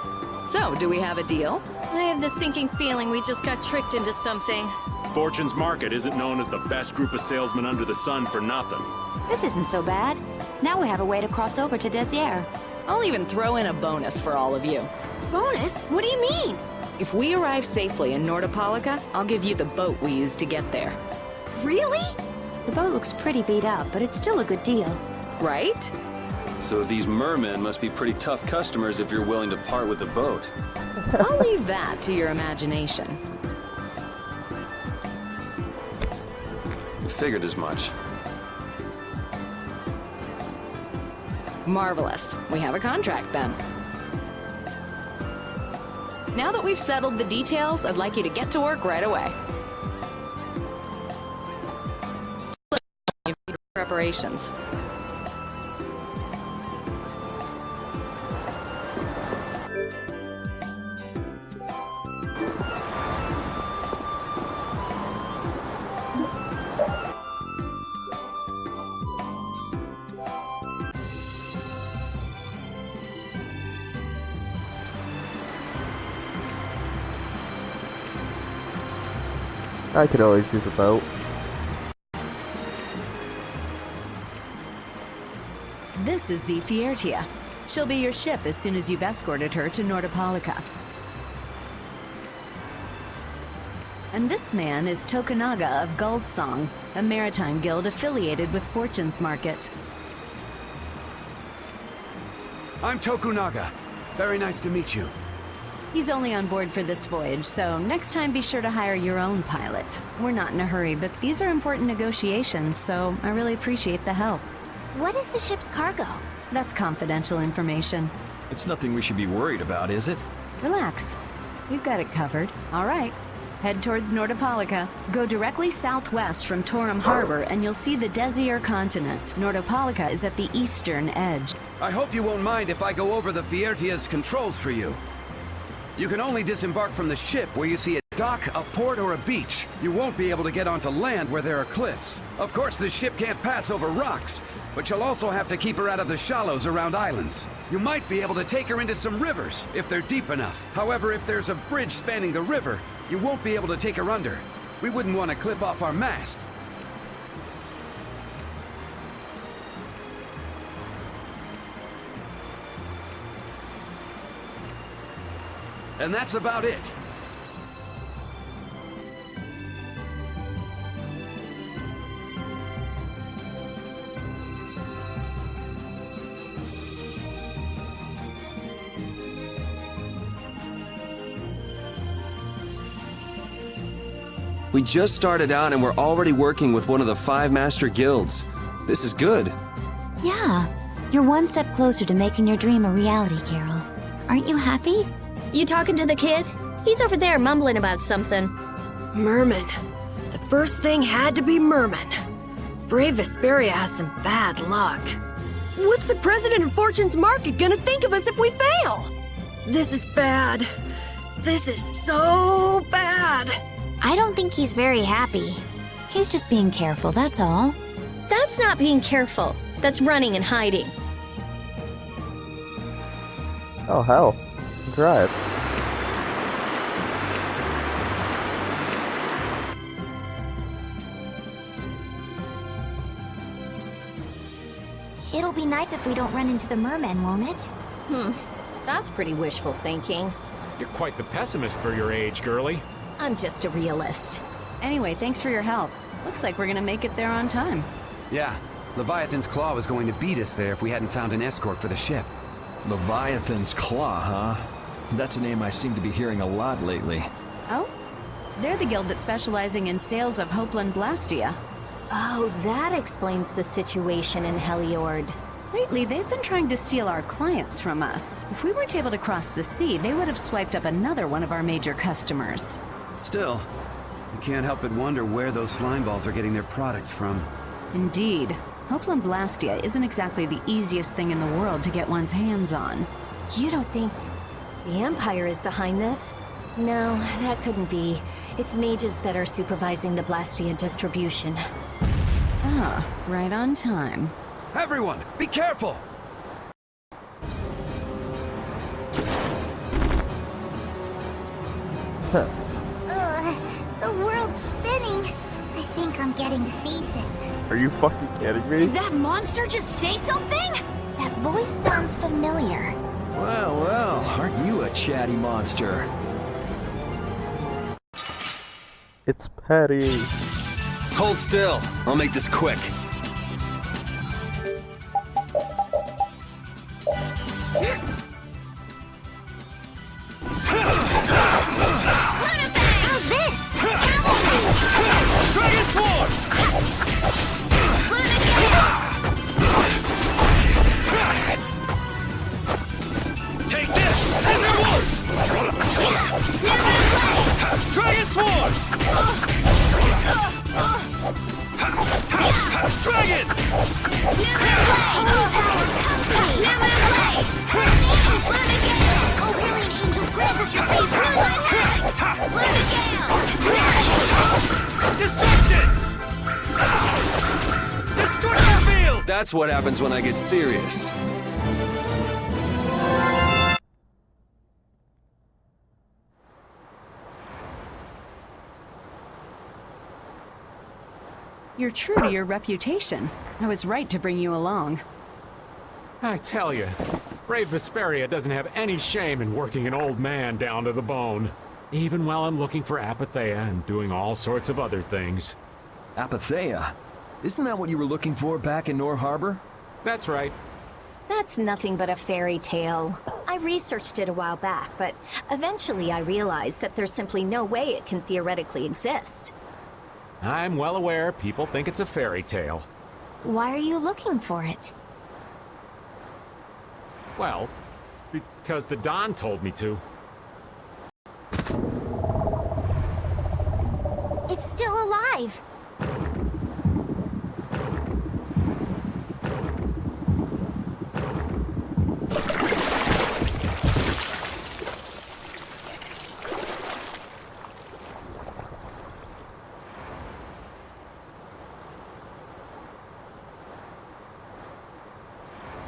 So, do we have a deal? I have the sinking feeling we just got tricked into something. Fortune's Market isn't known as the best group of salesmen under the sun for nothing. This isn't so bad. Now we have a way to cross over to Desier. I'll even throw in a bonus for all of you. Bonus? What do you mean? If we arrive safely in Nordopolica, I'll give you the boat we used to get there. Really? The boat looks pretty beat up, but it's still a good deal. Right? So these mermen must be pretty tough customers if you're willing to part with the boat. I'll leave that to your imagination. I figured as much. Marvelous. We have a contract then. Now that we've settled the details, I'd like you to get to work right away. Preparations. I could always use a boat. This is the Fiertia. She'll be your ship as soon as you've escorted her to Nordopolica. And this man is Tokunaga of Gull's Song, a maritime guild affiliated with Fortune's Market. I'm Tokunaga. Very nice to meet you. He's only on board for this voyage, so next time be sure to hire your own pilot. We're not in a hurry, but these are important negotiations, so I really appreciate the help. What is the ship's cargo? That's confidential information. It's nothing we should be worried about, is it? Relax. We've got it covered. All right. Head towards Nordopolica. Go directly southwest from Torum Harbor, and you'll see the Desier continent. Nordopolica is at the eastern edge. I hope you won't mind if I go over the Fiertia's controls for you. You can only disembark from the ship where you see a dock, a port, or a beach. You won't be able to get onto land where there are cliffs. Of course, the ship can't pass over rocks, but you'll also have to keep her out of the shallows around islands. You might be able to take her into some rivers, if they're deep enough. However, if there's a bridge spanning the river, you won't be able to take her under. We wouldn't want to clip off our mast. And that's about it. We just started out and we're already working with one of the 5 master guilds. This is good. Yeah, you're one step closer to making your dream a reality, Carol. Aren't you happy? You talking to the kid? He's over there mumbling about something. Merman. The first thing had to be Merman. Brave Vesperia has some bad luck. What's the president of Fortune's Market gonna think of us if we fail? This is bad. This is so bad. I don't think he's very happy. He's just being careful, that's all. That's not being careful. That's running and hiding. Oh, hell. Try it. It'll be nice if we don't run into the mermen, won't it? That's pretty wishful thinking. You're quite the pessimist for your age, girlie. I'm just a realist. Anyway, thanks for your help. Looks like we're gonna make it there on time. Yeah, Leviathan's Claw was going to beat us there if we hadn't found an escort for the ship. Leviathan's Claw, huh? That's a name I seem to be hearing a lot lately. Oh? They're the guild that's specializing in sales of Hopeland Blastia. Oh, that explains the situation in Heliord. Lately, they've been trying to steal our clients from us. If we weren't able to cross the sea, they would have swiped up another one of our major customers. Still, you can't help but wonder where those slime balls are getting their products from. Indeed. Hopeland Blastia isn't exactly the easiest thing in the world to get one's hands on. You don't think the Empire is behind this? No, that couldn't be. It's mages that are supervising the Blastia distribution. Ah, right on time. Everyone, be careful! The world's spinning. I think I'm getting seasick. Are you fucking kidding me? Did that monster just say something? That voice sounds familiar. Well, well, aren't you a chatty monster? It's Patty. Hold still. I'll make this quick. How's this? Dragon Sword! Take this! As your word! Dragon Sword! Dragon! Oh, brilliant angels, grant us your faith through my Destruction! Destruction field! That's what happens when I get serious. You're true to your reputation. I was right to bring you along. I tell you, brave Vesperia doesn't have any shame in working an old man down to the bone. Even while I'm looking for Apatheia and doing all sorts of other things. Apatheia? Isn't that what you were looking for back in Nor Harbor? That's right. That's nothing but a fairy tale. I researched it a while back, but eventually I realized that there's simply no way it can theoretically exist. I'm well aware people think it's a fairy tale. Why are you looking for it? Well, because the Don told me to. It's still alive.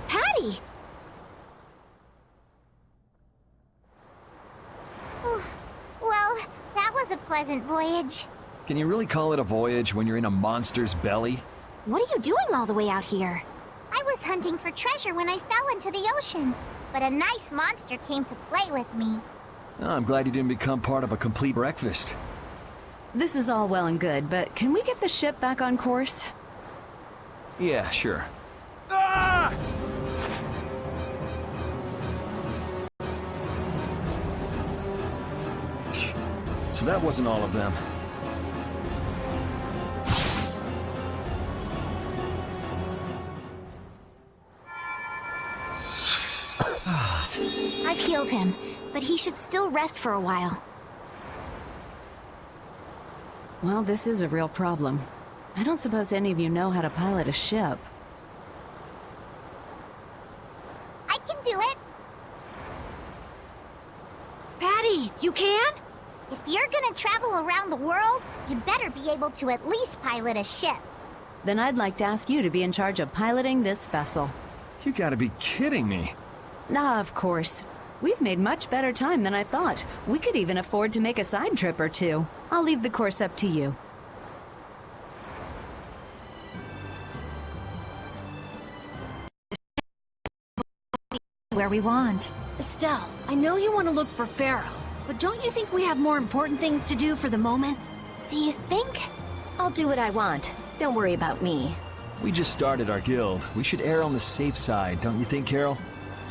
Patty! Well, that was a pleasant voyage. Can you really call it a voyage when you're in a monster's belly? What are you doing all the way out here? I was hunting for treasure when I fell into the ocean, but a nice monster came to play with me. Oh, I'm glad you didn't become part of a complete breakfast. This is all well and good, but can we get the ship back on course? Yeah, sure. Ah! So that wasn't all of them. I've healed him, but he should still rest for a while. Well, this is a real problem. I don't suppose any of you know how to pilot a ship. I can do it. Patty, you can? If you're gonna travel around the world, you'd better be able to at least pilot a ship. then I'd like to ask you to be in charge of piloting this vessel. You gotta be kidding me. Ah, of course. We've made much better time than I thought. We could even afford to make a side trip or two. I'll leave the course up to you. Where we want. Estelle, I know you want to look for Pharaoh, but don't you think we have more important things to do for the moment? Do you think? I'll do what I want. Don't worry about me. We just started our guild. We should err on the safe side, don't you think, Carol?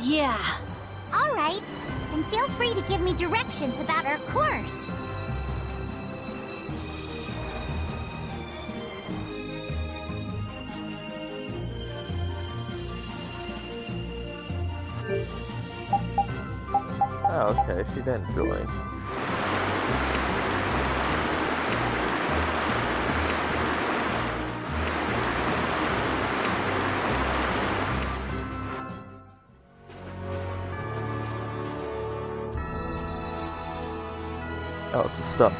Yeah. All right. And feel free to give me directions about our course. Oh, okay, she didn't join. Oh, it's a stuff.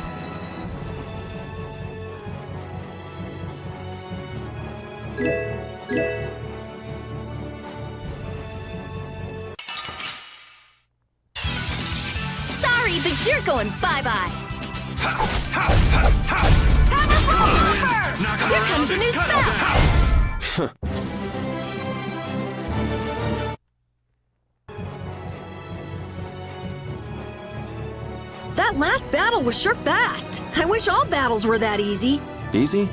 Sorry, but you're going bye-bye. Here comes the new spell! That last battle was sure fast. I wish all battles were that easy. Easy?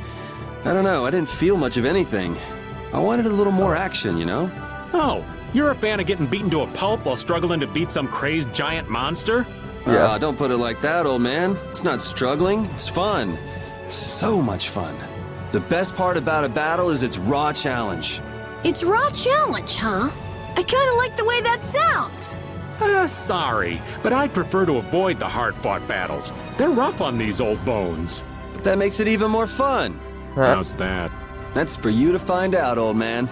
I don't know, I didn't feel much of anything. I wanted a little more action, you know? Oh, you're a fan of getting beaten to a pulp while struggling to beat some crazed giant monster? Yeah. Don't put it like that, old man. It's not struggling, it's fun. So much fun. The best part about a battle is its raw challenge. It's raw challenge, huh? I kinda like the way that sounds. Sorry, but I'd prefer to avoid the hard-fought battles. They're rough on these old bones. But that makes it even more fun. How's that? That's for you to find out, old man.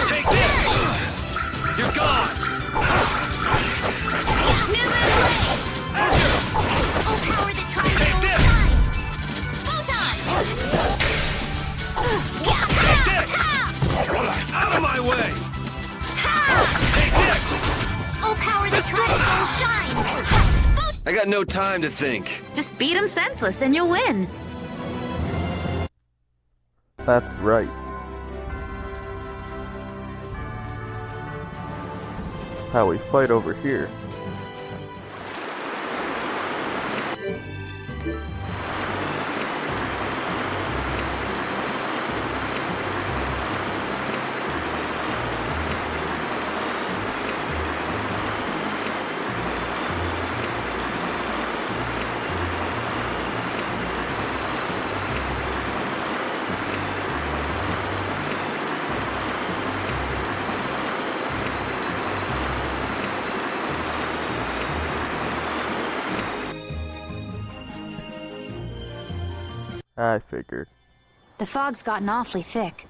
Take this! You're gone! Power that tries Take to this! Photon! Take this! Out of my way! Take this! Oh, power that tries to shine! I got no time to think. Just beat him senseless, then you'll win. That's right. How we fight over here. I figured. The fog's gotten awfully thick.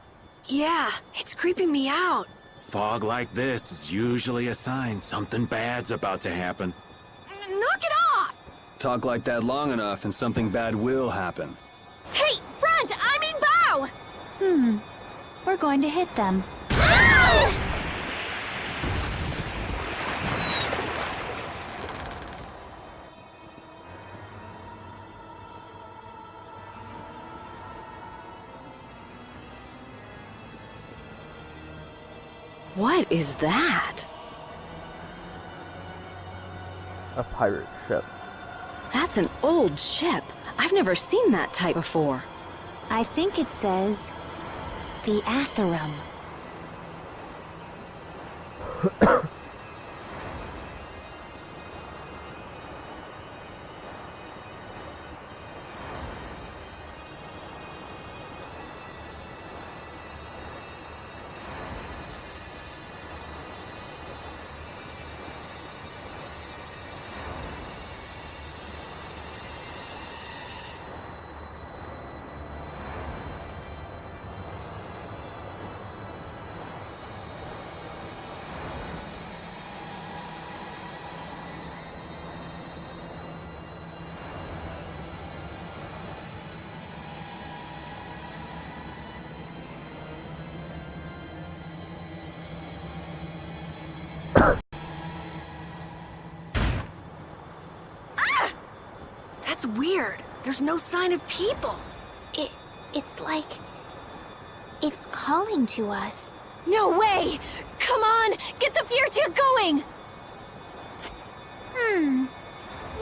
Yeah, it's creeping me out. Fog like this is usually a sign something bad's about to happen. Knock it off! Talk like that long enough and something bad will happen. Hey, front! I mean bow! We're going to hit them. What is that? A pirate ship. That's an old ship. I've never seen that type before. I think it says the Atherum. It's weird. There's no sign of people. It's like... it's calling to us. No way! Come on! Get the Fiertia going!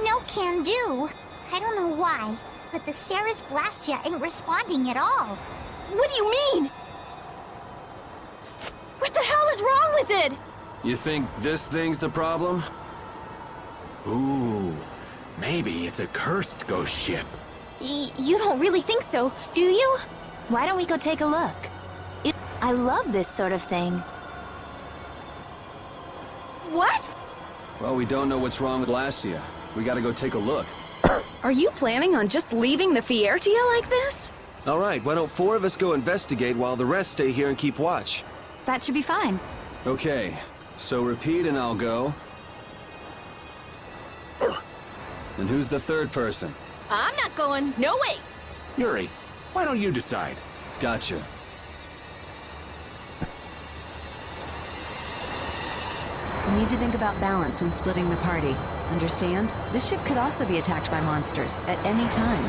No can do. I don't know why, but the Ceres Blastia ain't responding at all. What do you mean? What the hell is wrong with it? You think this thing's the problem? Ooh, maybe it's a cursed ghost ship. You don't really think so, do you? Why don't we go take a look? I love this sort of thing. What? Well, we don't know what's wrong with Blastia. We gotta go take a look. Are you planning on just leaving the Fiertia like this? All right, why don't 4 of us go investigate while the rest stay here and keep watch? That should be fine. Okay, so repeat and I'll go. And who's the third person? I'm not going. No way. Yuri, why don't you decide? Gotcha. You need to think about balance when splitting the party. Understand? This ship could also be attacked by monsters at any time.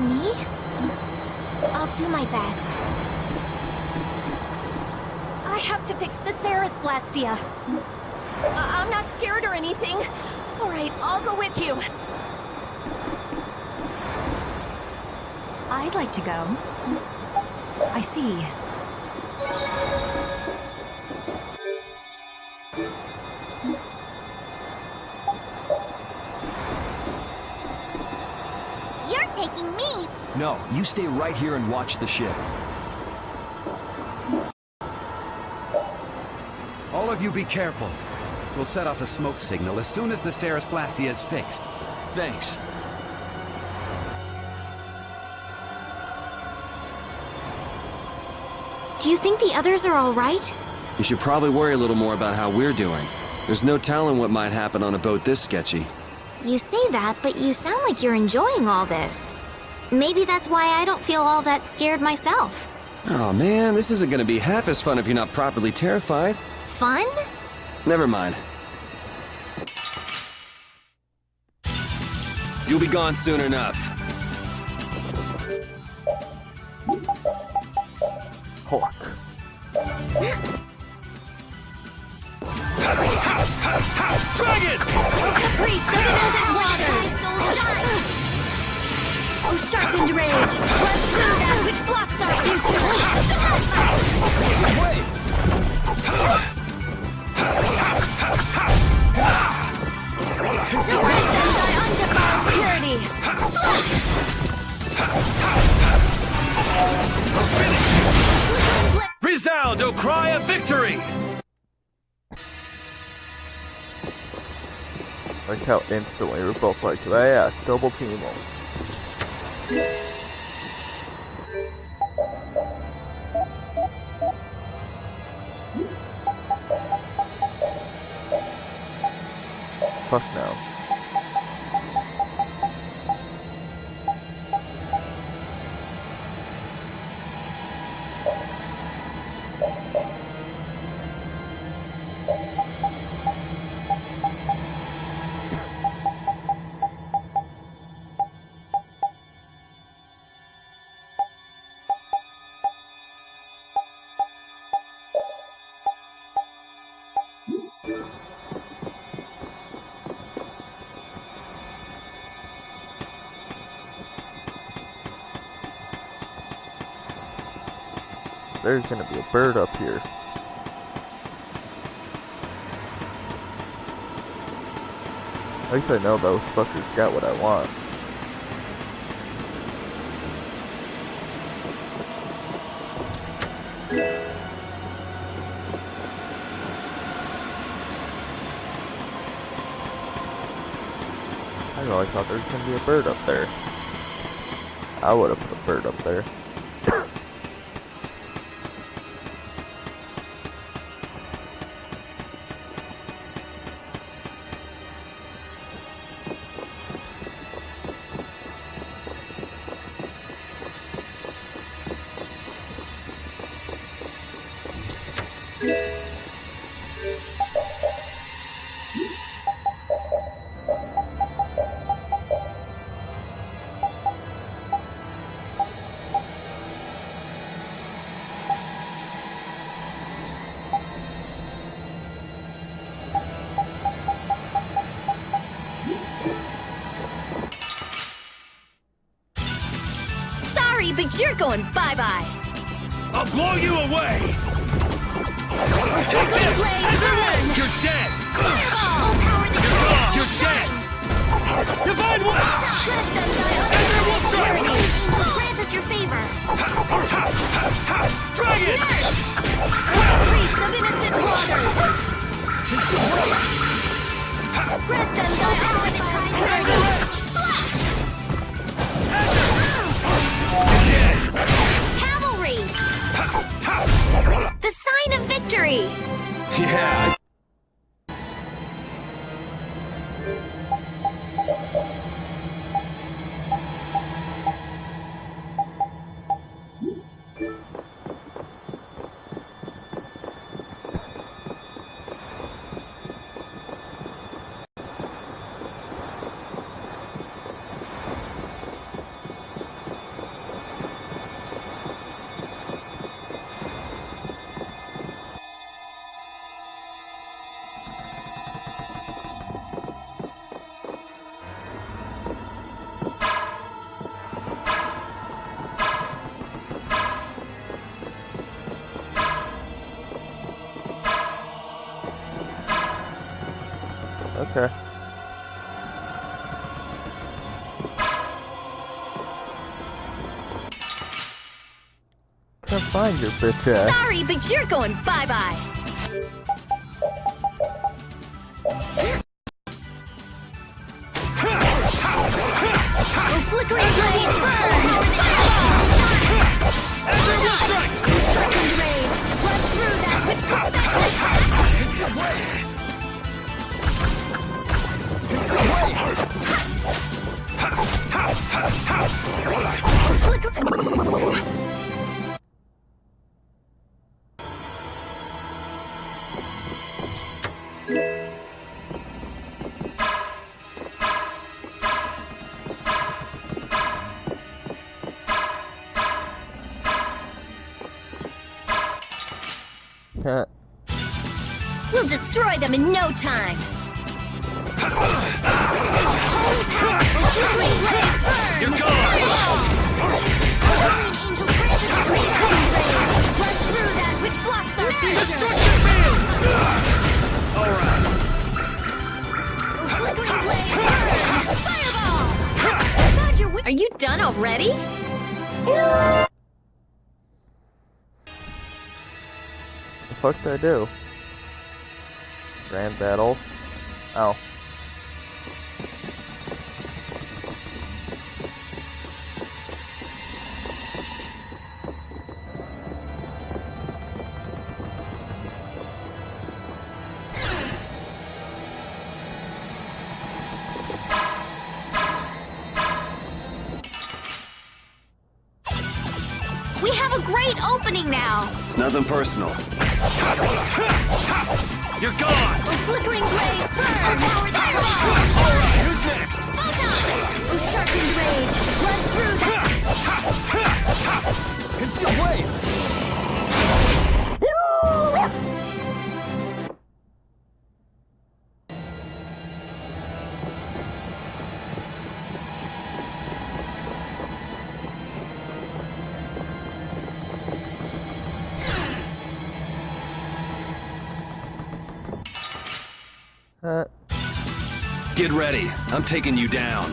Me? I'll do my best. I have to fix the Ceres Blastia. I'm not scared or anything. All right, I'll go with you. I'd like to go. I see. You're taking me! No, you stay right here and watch the ship. All of you be careful. We'll set off a smoke signal as soon as the Ceres Blastia is fixed. Thanks. Do you think the others are all right? You should probably worry a little more about how we're doing. There's no telling what might happen on a boat this sketchy. You say that, but you sound like you're enjoying all this. Maybe that's why I don't feel all that scared myself. Oh man, this isn't gonna be half as fun if you're not properly terrified. Fun? Never mind. You'll be gone soon enough. Hawk. Dragon! Capri, Sudden Waters! Soul shine! Oh, sharpened rage! Run through that which blocks our future! Wait! Rise them thy undefiled purity! Splash! Resound, O cry of victory! Like how instantly we're both like, yeah, double team them. Fuck no. There's gonna be a bird up here. At least I know those fuckers got what I want. I really thought there was gonna be a bird up there. I would have put a bird up there. Sorry, but you're going bye-bye. I'll blow you away! Take this! Everyone! You're dead! Fireball! You're gone! You're dead! Divine Will! Everyone strike! Angels grant us your favor. Dragon! Yes! Priest of innocent waters! Grant them thy power that tries to splash! Cavalry! The sign of victory! Yeah. Okay. Can't find your bitch ass. Sorry, but you're going bye-bye. Flickering blaze burn! Everyone strike! Sharpened rage! Run through that which perfects It's your way! It's your way! We'll destroy them in no time! You're gone! Angels grant us your rage! Run through that which blocks our future! Alright. Flickering blaze burn! Fireball! Are you done already? The fuck did I do? Grand battle. Oh. We have a great opening now! It's nothing personal. You're gone! Flickering blaze burn! Power that Alright, who's next? Photon! Sharpened rage! Run through that! Conceal blade! Get ready. I'm taking you down.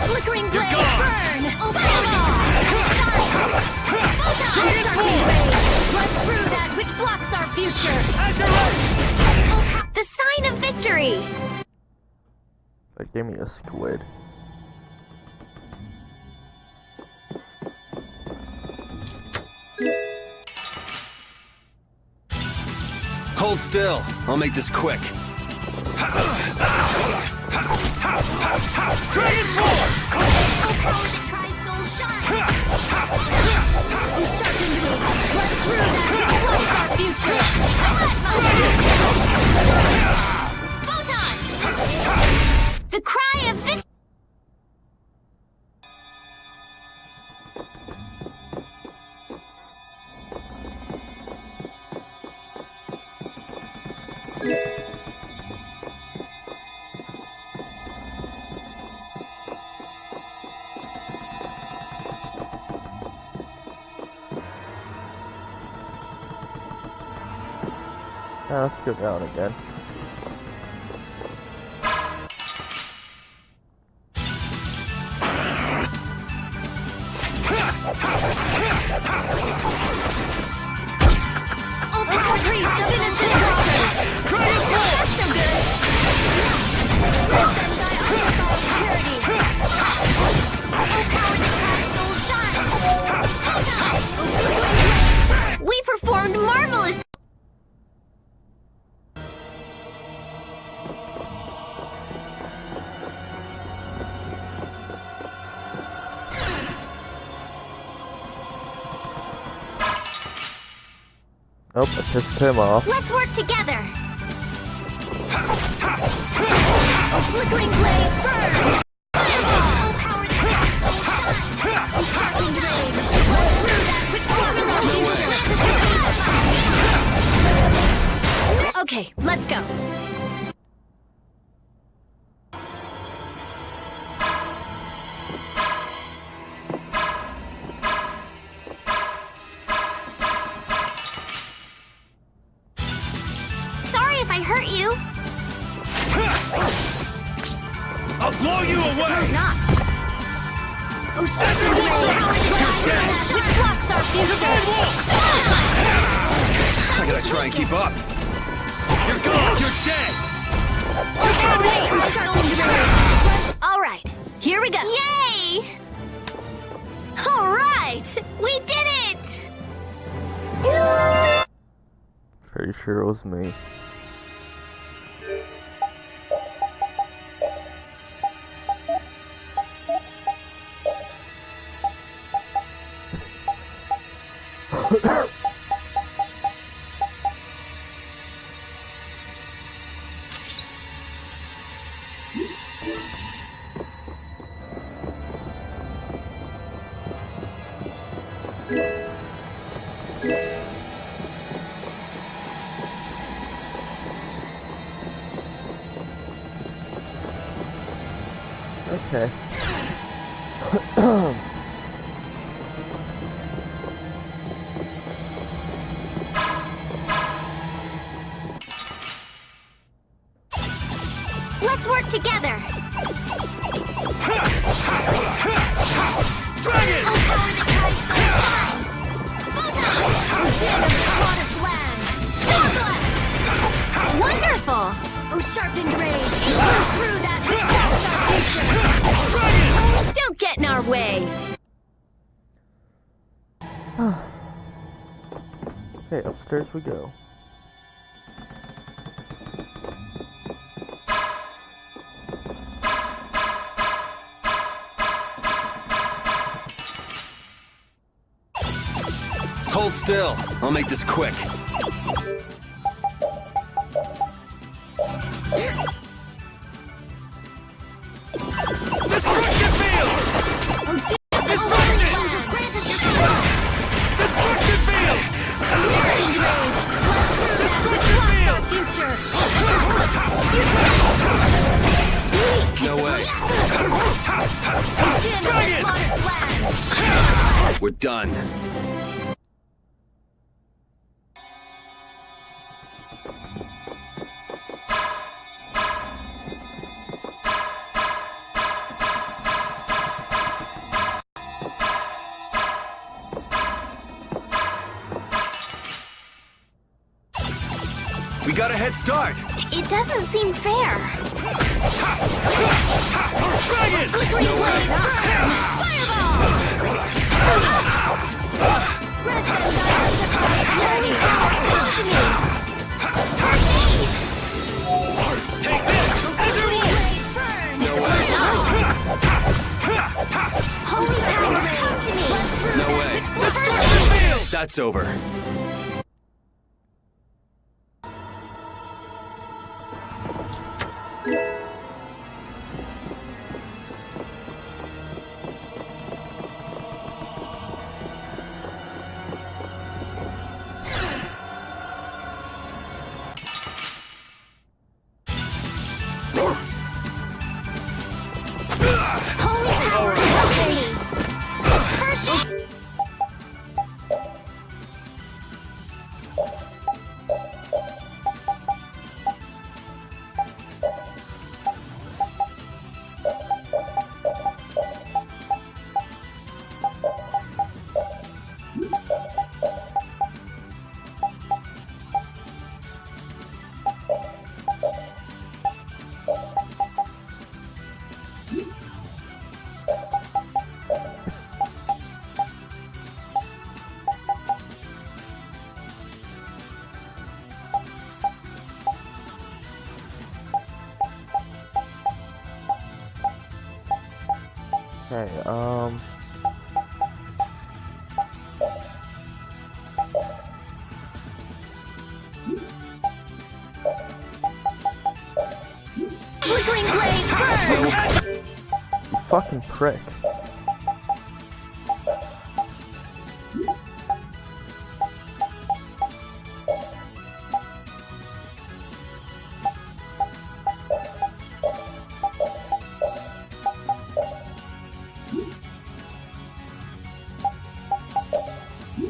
Flickering blaze burn! Sharpened rage! Run through that which blocks our future! The sign of victory! That gave me a squid. Hold still. I'll make this quick. Dragon Sword! Let's go down again. Oh, power priest of innocent robbers! Try and that's no good! Let them die under false purity! Oh, power that tracks soul shine! We performed marvelous! Nope, I pissed him off. Let's work together! Oh, flickering blaze, burn! Fireball! Oh, power that tracks soul shine! Oh, sharpened rage! Blood through that which forms our future! To save Okay, let's go. Sorry if I hurt you. I'll blow you I suppose away! not. Oh, sharpened rage! Which blocks our future! I gotta try and keep up. You're gone! You're dead! All right, here we go. Yay! All right, we did it! Pretty sure it was me. Okay. Let's work together! Dragon! Oh, power that tries so shine! Photon! Oh, dim of the smartest land! Star Blast! Wonderful! Oh, sharpened rage! Burn through that which blocks our future! Don't get in our way. Okay, upstairs we go. Hold still. I'll make this quick. Destruction field! Oh, dim of the smartest land! Just grant us your power! Destruction field! Sharpened rage! Blood through that which blocks our future! No way. Oh, dim of the smartest land! We're done. We got a head start. It doesn't seem fair. Dragon! Flickering blaze, fireball! Red them diamonds across holy power, functioning! Take this! Flickering blaze, burn! I suppose not. Holy power, functioning! No way. Destruction field! That's over. Flickering blaze burn! You fucking prick.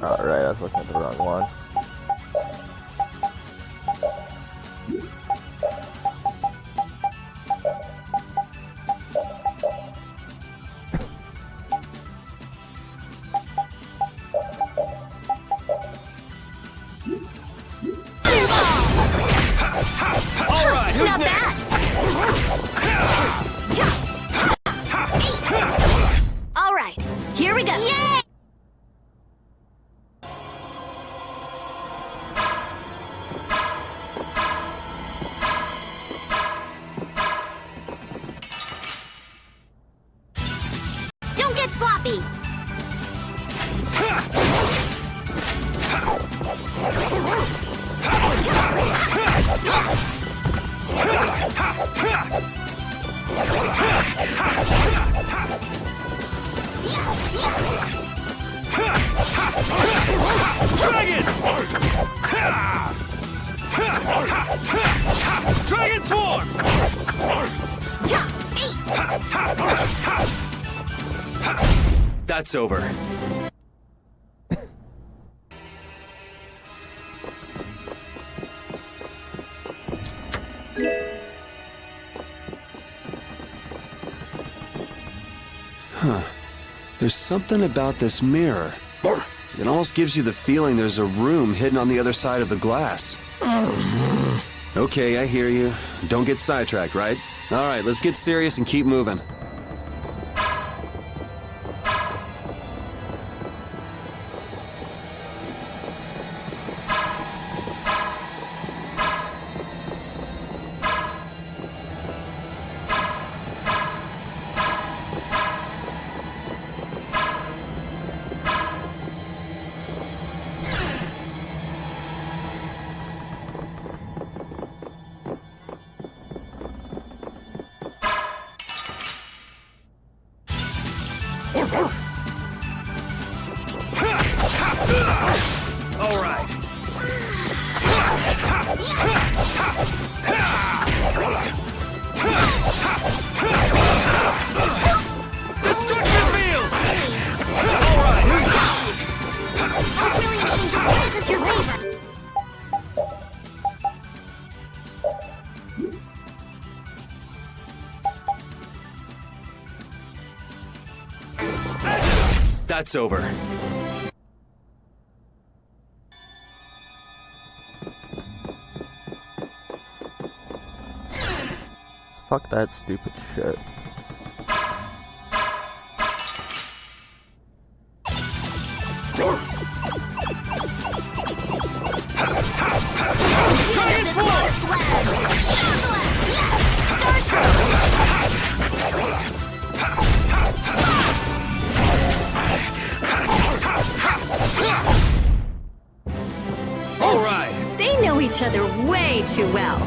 Alright, I was looking at the wrong one. Alright, who's next? All right, here we go. Yay! Don't get sloppy! Dragon! Dragon Swarm! That's over. Huh. There's something about this mirror. It almost gives you the feeling there's a room hidden on the other side of the glass. Okay, I hear you. Don't get sidetracked, right? Alright, let's get serious and keep moving. All right. Destruction field. All right. Our brilliant angels grant us your favor! That's over. Fuck that stupid shit. All right. They know each other way too well.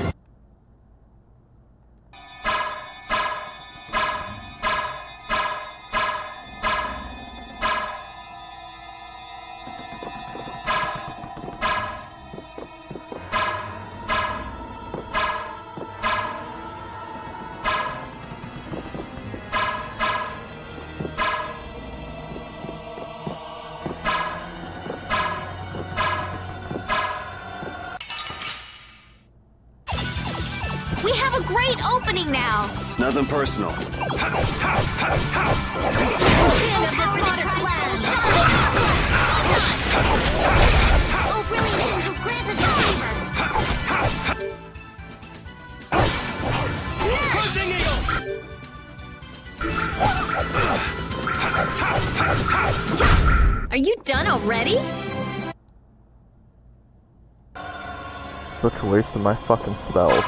We have a great opening now! It's nothing personal. Din of this modest land! Oh, brilliant angels, grant us your favor! Crushing Eagle! Are you done already? Such a waste of my fucking spells.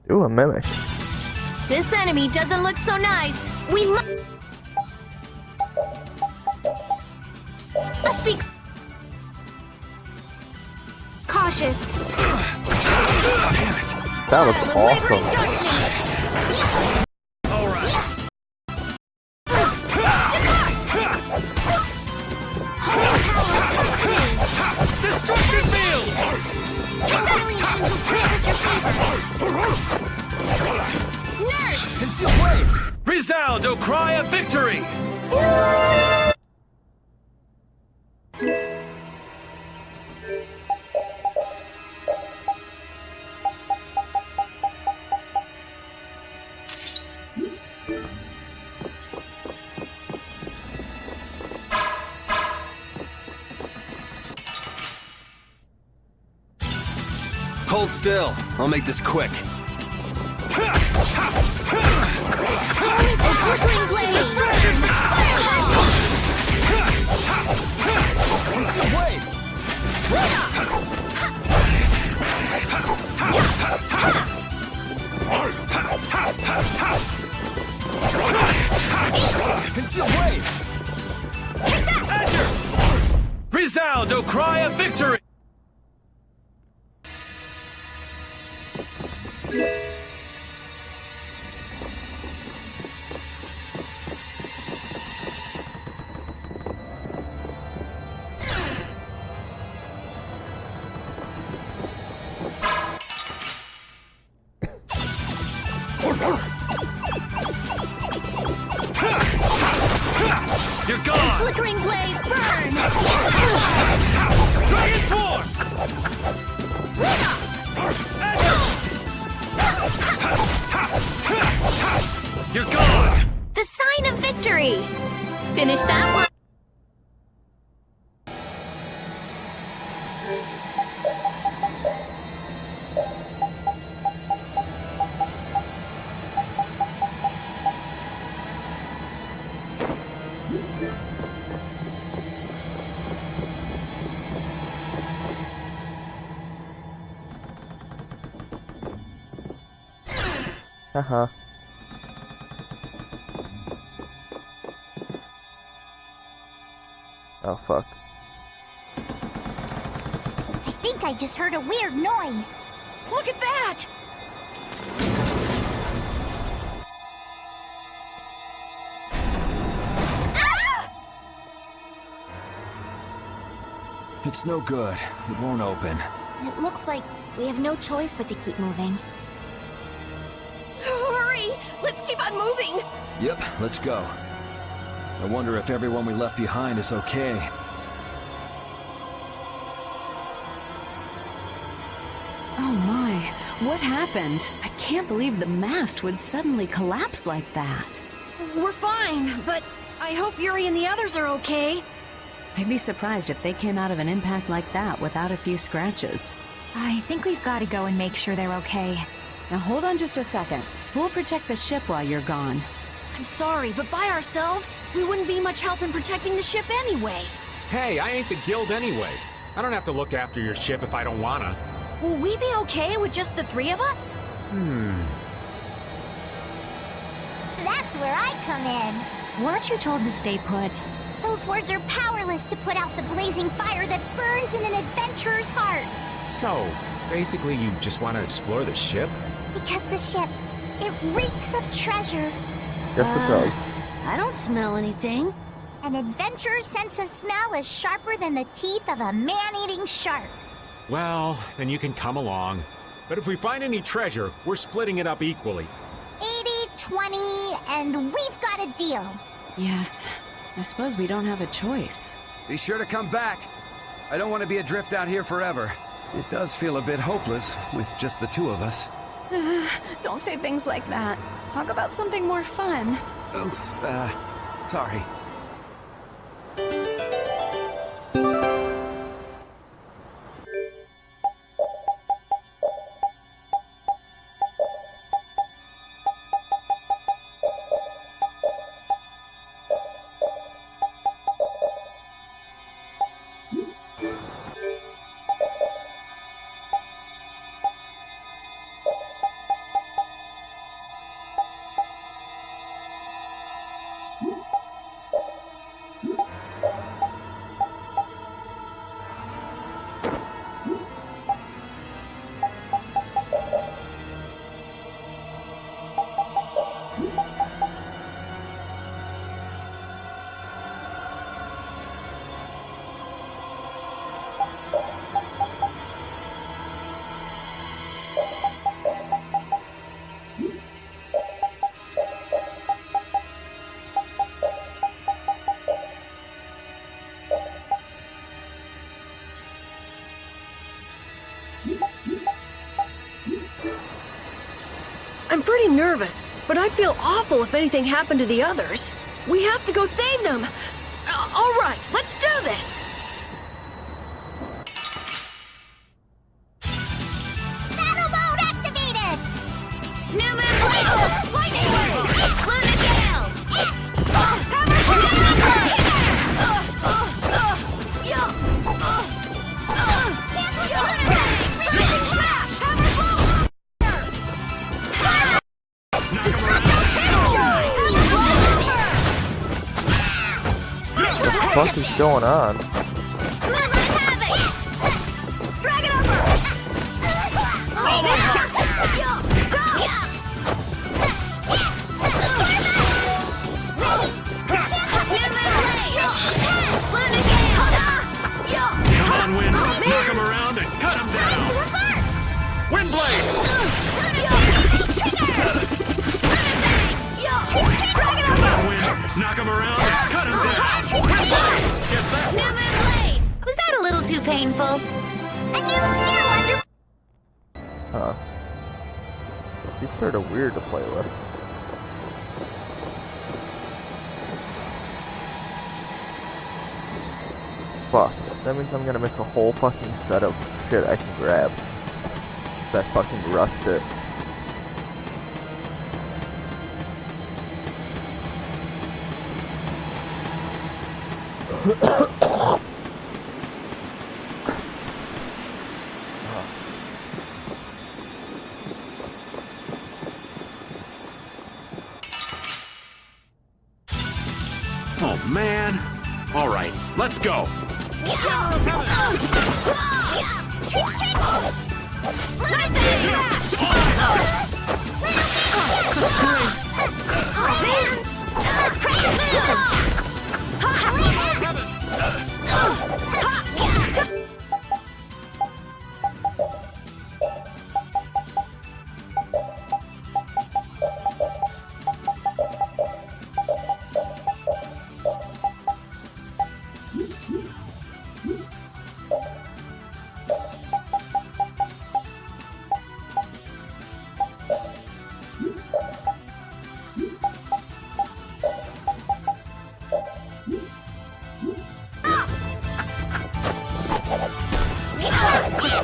Ooh, a mimic. This enemy doesn't look so nice. We must be cautious. Damn it. That was awesome. All right. Destruction field! Nurse! Conceal blade! Resound, O cry of victory! Hold still. I'll make this quick. Conceal blade! Azure! Resound, O cry of victory! You're gone! Flickering blaze, burn! Dragon Swarm! You're gone! The sign of victory! Finish that one. Haha. Oh fuck. I think I just heard a weird noise. Look at that! It's no good. It won't open. It looks like we have no choice but to keep moving. Hurry! Let's keep on moving! Yep, let's go. I wonder if everyone we left behind is okay. Oh my, what happened? I can't believe the mast would suddenly collapse like that. We're fine, but I hope Yuri and the others are okay. I'd be surprised if they came out of an impact like that without a few scratches. I think we've got to go and make sure they're okay. Now hold on just a second. Who'll protect the ship while you're gone? I'm sorry, but by ourselves, we wouldn't be much help in protecting the ship anyway. Hey, I ain't the guild anyway. I don't have to look after your ship if I don't wanna. Will we be okay with just the three of us? That's where I come in. Weren't you told to stay put? Those words are powerless to put out the blazing fire that burns in an adventurer's heart. So, basically you just want to explore the ship? Because the ship, it reeks of treasure. Yes, it does. I don't smell anything. An adventurer's sense of smell is sharper than the teeth of a man-eating shark. Well, then you can come along. But if we find any treasure, we're splitting it up equally. 80-20, and we've got a deal. Yes, I suppose we don't have a choice. Be sure to come back. I don't want to be adrift out here forever. It does feel a bit hopeless with just the two of us. Don't say things like that. Talk about something more fun. Oops, sorry. I'm pretty nervous, but I'd feel awful if anything happened to the others. We have to go save them! All right, let's do this! Battle mode activated! New move blade! Lightning wave! Luna Gale! What the fuck is going on? Come on, Wind. Knock him around and cut him down. Wind blade! Come on, Wind. Knock him around and cut him down. Wind blade! Guess that worked. Was that a little too painful? A new skill under... Huh. He's sort of weird to play with. Fuck. That means I'm gonna miss a whole fucking set of shit I can grab. That fucking rusted. Oh, man. All right, let's go.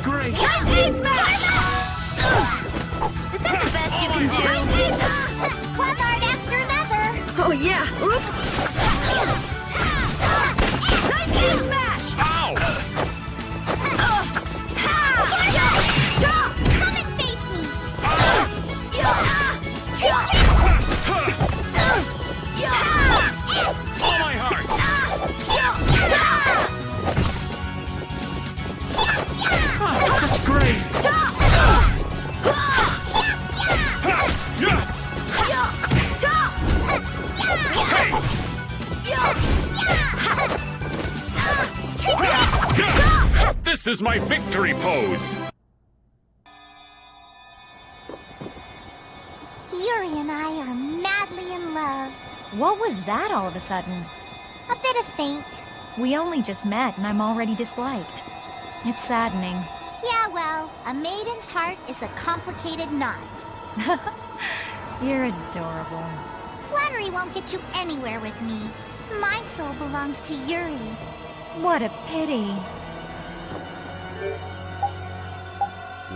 Great! Is that the best you can do? One art after another! Oh yeah, oops! Nice hand smash! Ow! Come and face me! All my heart! Such grace! This is my victory pose! Yuri and I are madly in love. What was that all of a sudden? A bit of faint. We only just met and I'm already disliked. It's saddening. Yeah, well, a maiden's heart is a complicated knot. You're adorable. Flattery won't get you anywhere with me. My soul belongs to Yuri. What a pity.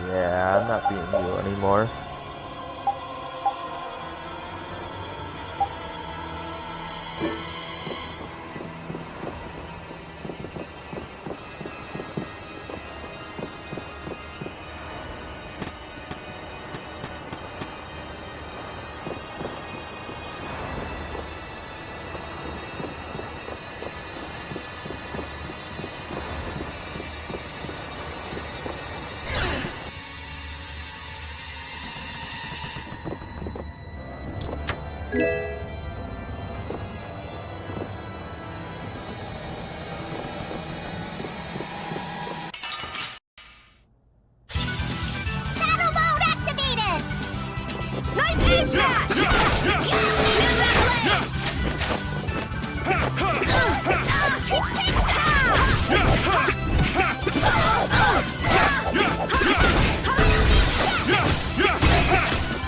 Yeah, I'm not being you anymore. Battle mode activated! Nice hand smash!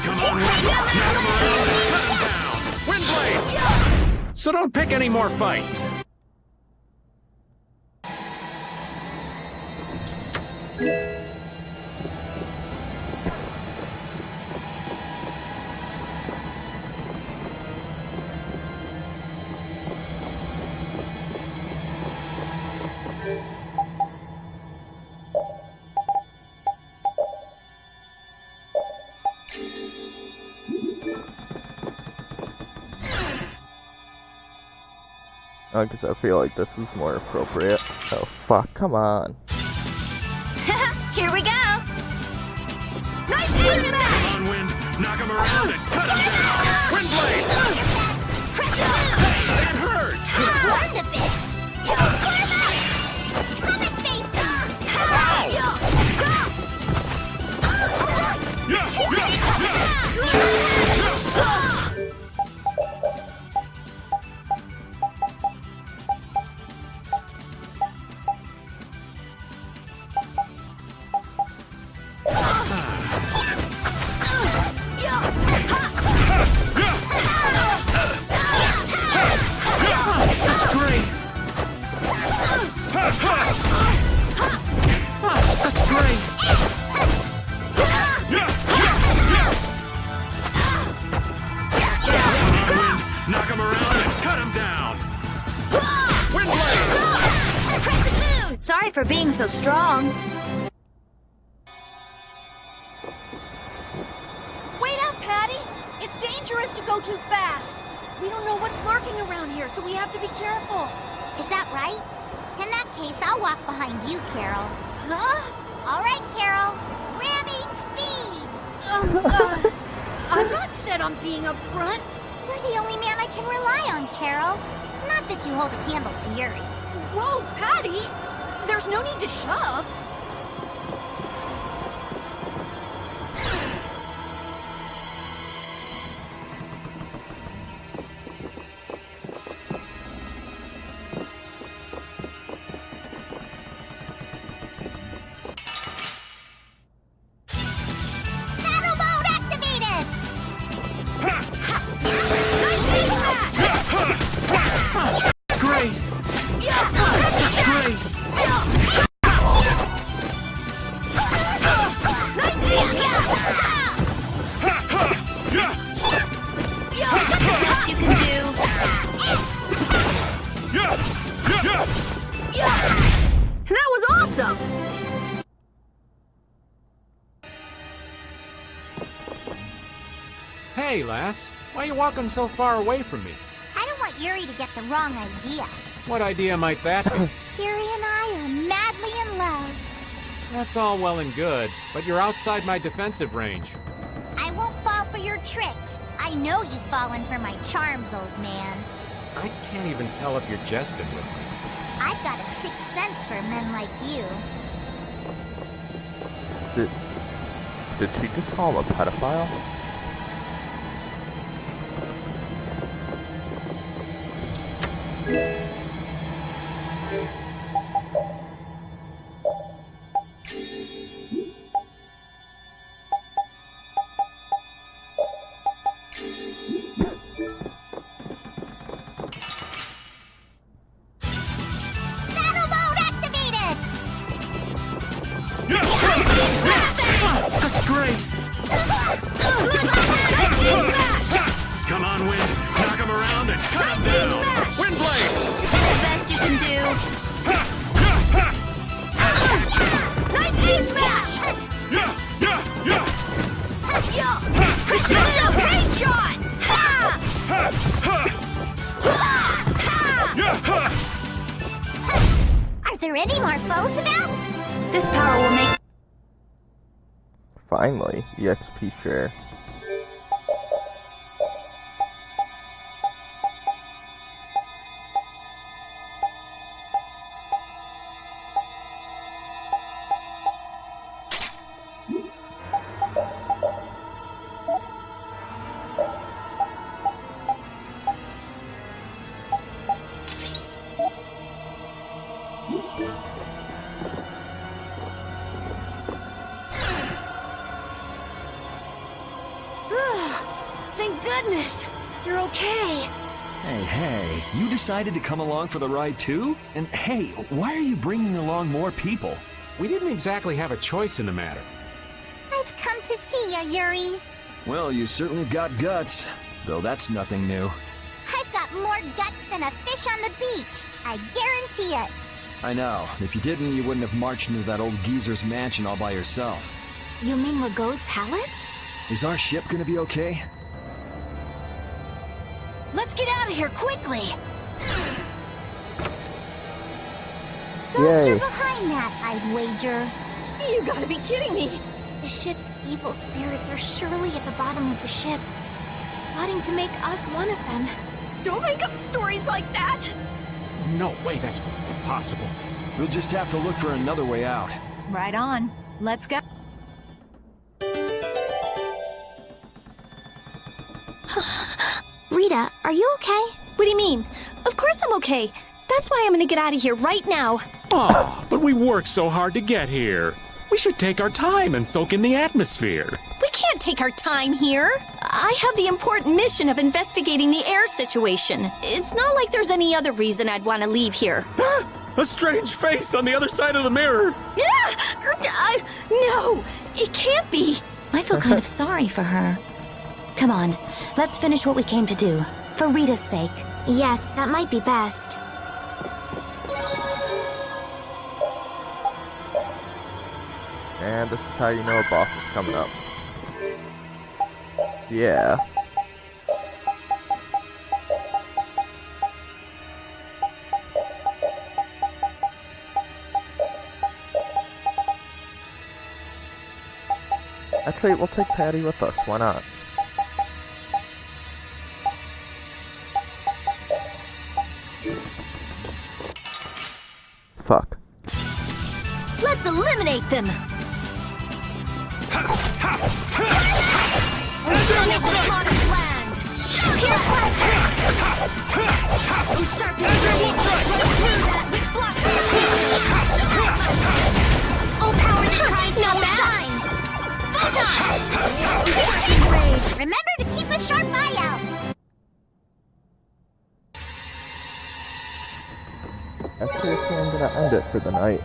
Come on, Wind! Knock him around and cut him down! Windblade! So don't pick any more fights! I guess I feel like this is more appropriate. Oh fuck, come on. Here we go! Nice Come on, Wind! Knock him around and cut him down! Windblade! That hurt! Wonderful! Come and face me! Such grace! Such grace! Knock him around and cut him down! Windblade! Sorry for being so strong. Wait up, Patty! It's dangerous to go too fast. We don't know what's lurking around here, so we have to be careful. Is that right? In that case, I'll walk behind you, Carol. Huh? All right, Carol. Ramming speed! I'm not set on being up front. You're the only man I can rely on, Carol. Not that you hold a candle to Yuri. Whoa, Patty! There's no need to shove. Battle mode activated! Grace! Grace! Best you can do. That was awesome! Hey, lass. Why are you walking so far away from me? I don't want Yuri to get the wrong idea. What idea might that be? Yuri and I are madly in love. That's all well and good, but you're outside my defensive range. I won't fall for your tricks. I know you've fallen for my charms, old man. I can't even tell if you're jesting with me. I've got a sixth sense for men like you. Did she just call him a pedophile? Battle mode activated! Such grace! Come on, Wind. Knock him around and cut him down! Windblade! Is that the best you can do? Nice aim smash! Great shot! Are there any more foes about? This power will make... Finally, EXP share. thank goodness. You're okay. Hey, you decided to come along for the ride too? And hey, why are you bringing along more people? We didn't exactly have a choice in the matter. I've come to see ya, Yuri. Well, you certainly got guts, though that's nothing new. I've got more guts than a fish on the beach. I guarantee it. I know. If you didn't, you wouldn't have marched into that old geezer's mansion all by yourself. You mean Rago's palace? Is our ship gonna be okay? Let's get out of here quickly. Ghosts Yay. are behind that, I'd wager. You gotta be kidding me! The ship's evil spirits are surely at the bottom of the ship, plotting to make us one of them. Don't make up stories like that! No way, that's impossible. We'll just have to look for another way out. Right on. Let's go. Rita, are you okay? What do you mean? Of course I'm okay. That's why I'm gonna get out of here right now. Oh, but we worked so hard to get here. We should take our time and soak in the atmosphere. We can't take our time here. I have the important mission of investigating the air situation. It's not like there's any other reason I'd want to leave here. A strange face on the other side of the mirror. No, it can't be. I feel kind of sorry for her. Come on, let's finish what we came to do. For Rita's sake. Yes, that might be best. And this is how you know a boss is coming up. Yeah. Actually, we'll take Patty with us. Why not? Fuck. Let's eliminate them. Eliminate the smartest land. Here's Blaster. Who's sharp and through that which blocks the all power that tries to shine. Photon. Shocking rage. Remember to keep a sharp eye out. Actually, I think I'm gonna end it for the night.